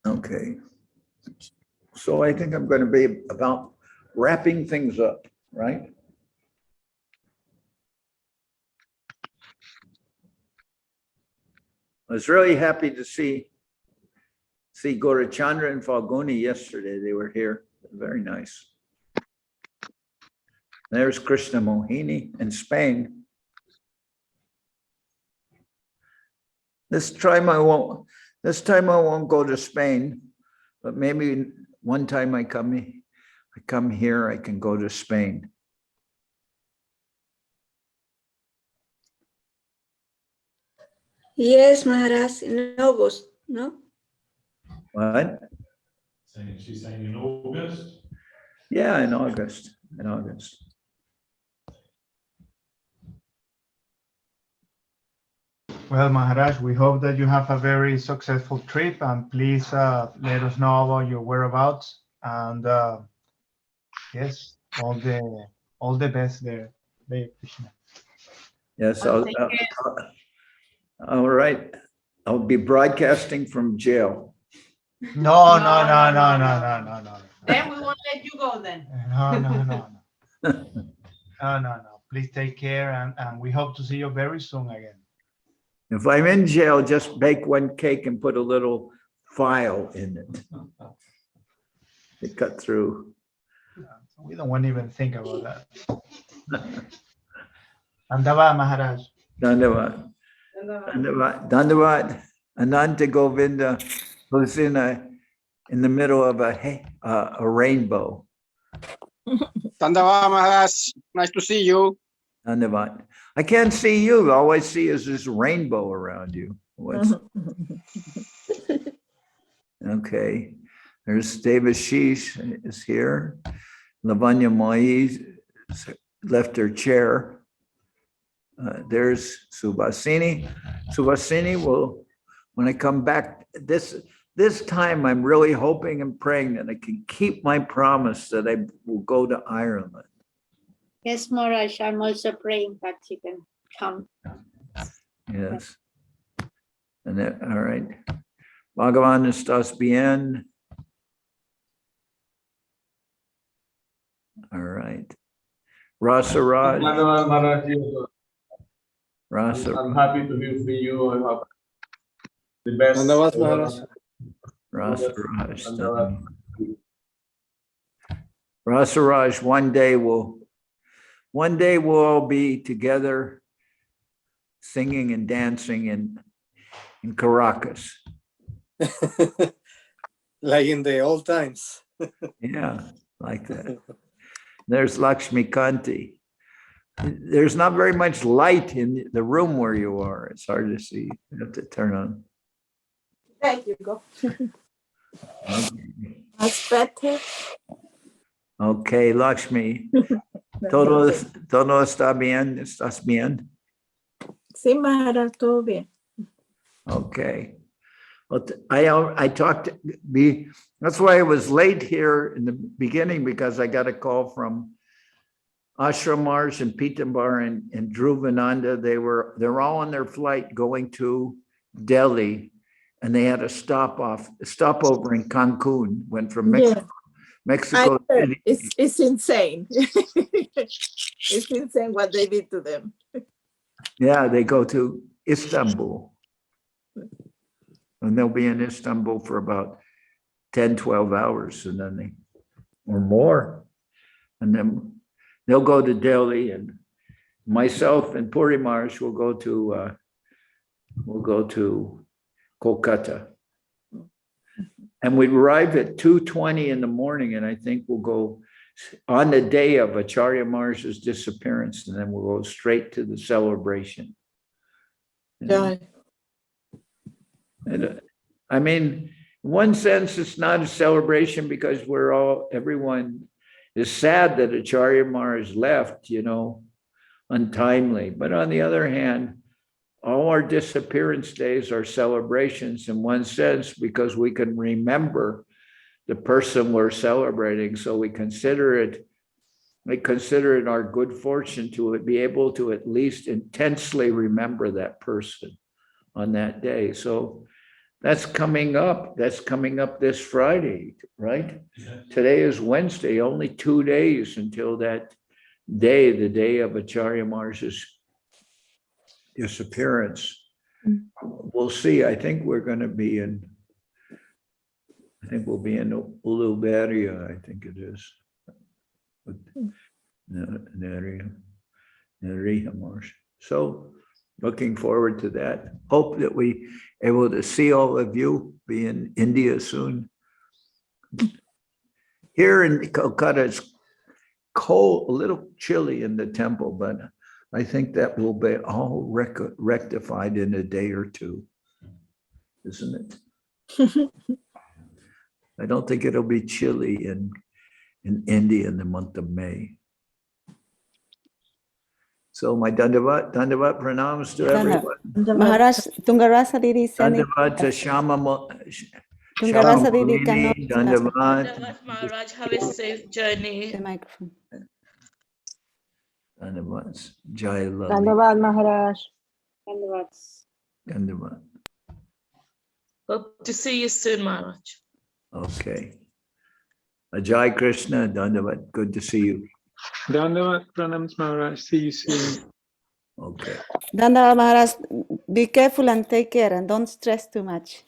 Speaker 1: Okay. So I think I'm going to be about wrapping things up, right? I was really happy to see Gaurachandra and Falguni yesterday. They were here. Very nice. There's Krishna Mohini in Spain. This time I won't go to Spain, but maybe one time I come here, I can go to Spain.
Speaker 11: Yes, Maharaj, in August, no?
Speaker 1: What?
Speaker 2: She's saying in August?
Speaker 1: Yeah, in August.
Speaker 15: Well, Maharaj, we hope that you have a very successful trip, and please let us know about your whereabouts. And yes, all the best there, Krishna.
Speaker 1: Yes, all right. I'll be broadcasting from jail.
Speaker 15: No.
Speaker 16: Then we won't let you go then.
Speaker 15: No. Please take care, and we hope to see you very soon again.
Speaker 1: If I'm in jail, just bake one cake and put a little file in it. To cut through.
Speaker 15: We don't want to even think about that. Dandava Maharaj.
Speaker 1: Dandavad. Ananta Govinda, who's in the middle of a rainbow.
Speaker 9: Dandava Maharaj, nice to see you.
Speaker 1: Dandavat. I can't see you. All I see is this rainbow around you. What's okay? There's Devashis is here. Lavanya Mai left her chair. There's Subhasini. Subhasini will, when I come back, this time I'm really hoping and praying that I can keep my promise that I will go to Ireland.
Speaker 10: Yes, Maharaj, I'm also praying that you can come.
Speaker 1: Yes. And that, all right. Bhagavan, estás bien? All right. Rasa Raj. Rasa.
Speaker 12: I'm happy to hear from you. I have the best.
Speaker 1: Rasa Raj. Rasa Raj, one day we'll all be together singing and dancing in Caracas.
Speaker 16: Like in the old times.
Speaker 1: Yeah, like that. There's Lakshmi Kanti. There's not very much light in the room where you are. It's hard to see. You have to turn on.
Speaker 11: There you go.
Speaker 1: Okay,
Speaker 11: That's better.
Speaker 1: okay, Lakshmi. Todo está bien? ¿Estás bien?
Speaker 11: Sí, Maharaj, todo bien.
Speaker 1: Okay. Well, I talked to that's why I was late here in the beginning, because I got a call from Ashramars and Pitambar and Dhruvananda. They're all on their flight going to Delhi, and they had a stopover in Cancun, went from Mexico.
Speaker 11: Yeah.
Speaker 1: Mexico City.
Speaker 11: It's insane. It's insane what they did to them.
Speaker 1: Yeah, they go to Istanbul. And they'll be in Istanbul for about 10, 12 hours, and then or more. And then they'll go to Delhi, and myself and Puri Maharaj will go to Kolkata. And we arrive at 2:20 in the morning, and I think we'll go on the day of Acharya Maharaj's disappearance, and then we'll go straight to the celebration.
Speaker 11: Yeah.
Speaker 1: And I mean, in one sense, it's not a celebration because everyone is sad that Acharya Maharaj left, untimely. But on the other hand, all our disappearance days are celebrations in one sense, because we can remember the person we're celebrating. So we consider it our good fortune to be able to at least intensely remember that person on that day. So that's coming up. That's coming up this Friday, right? Yeah. Today is Wednesday, only 2 days until that day, the day of Acharya Maharaj's disappearance. We'll see. I think we'll be in Uluberia, I think it is. So looking forward to that. Hope that we able to see all of you, be in India soon. Here in Kolkata, it's cold, a little chilly in the temple, but I think that will be all rectified in a day or two, isn't it? I don't think it'll be chilly in India in the month of May. So my Dandavat pranams to everyone.
Speaker 7: Maharaj, Tungarasa Didi sending.
Speaker 1: Dandavat to Shama
Speaker 7: Tungarasa Didi cannot.
Speaker 1: Dandavat.
Speaker 17: Maharaj, have a safe journey.
Speaker 7: The microphone.
Speaker 1: Dandavat. Jai Lali.
Speaker 11: Dhanyavad, Maharaj.
Speaker 1: Dandavat.
Speaker 17: Hope to see you soon, Maharaj.
Speaker 1: Okay. Jai Krishna, Dandavat. Good to see you.
Speaker 6: Dandavad pranams, Maharaj. See you soon.
Speaker 1: Okay.
Speaker 7: Dandavad, Maharaj, be careful and take care and don't stress too much.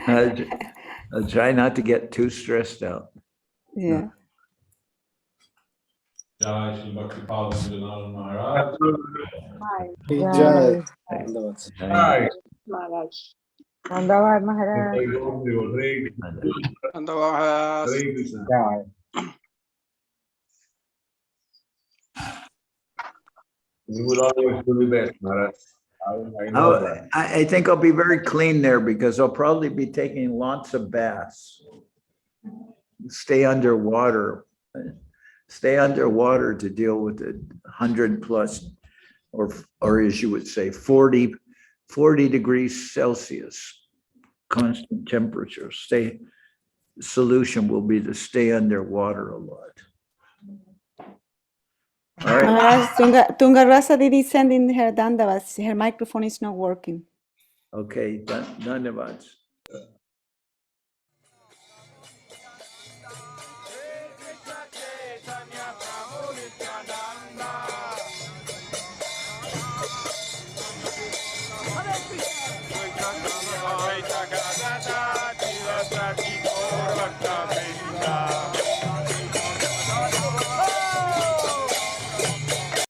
Speaker 1: I'll try not to get too stressed out.
Speaker 7: Yeah.
Speaker 2: Jai Shri Bhakti Pavan Janardan Maharaj.
Speaker 16: Jai.
Speaker 12: Hi.
Speaker 11: Maharaj. Dhanyavad, Maharaj.
Speaker 9: Dandavad.
Speaker 12: Hare Krishna. You will always do the best, Maharaj. I know that.
Speaker 1: I think I'll be very clean there because I'll probably be taking lots of baths. Stay underwater. Stay underwater to deal with the 100 plus, or as you would say, 40 degrees Celsius constant temperature. Solution will be to stay underwater a lot. All right.
Speaker 7: Maharaj, Tunga Rasa Didi sending her dandavats. Her microphone is not working.
Speaker 1: Okay, Dandavats.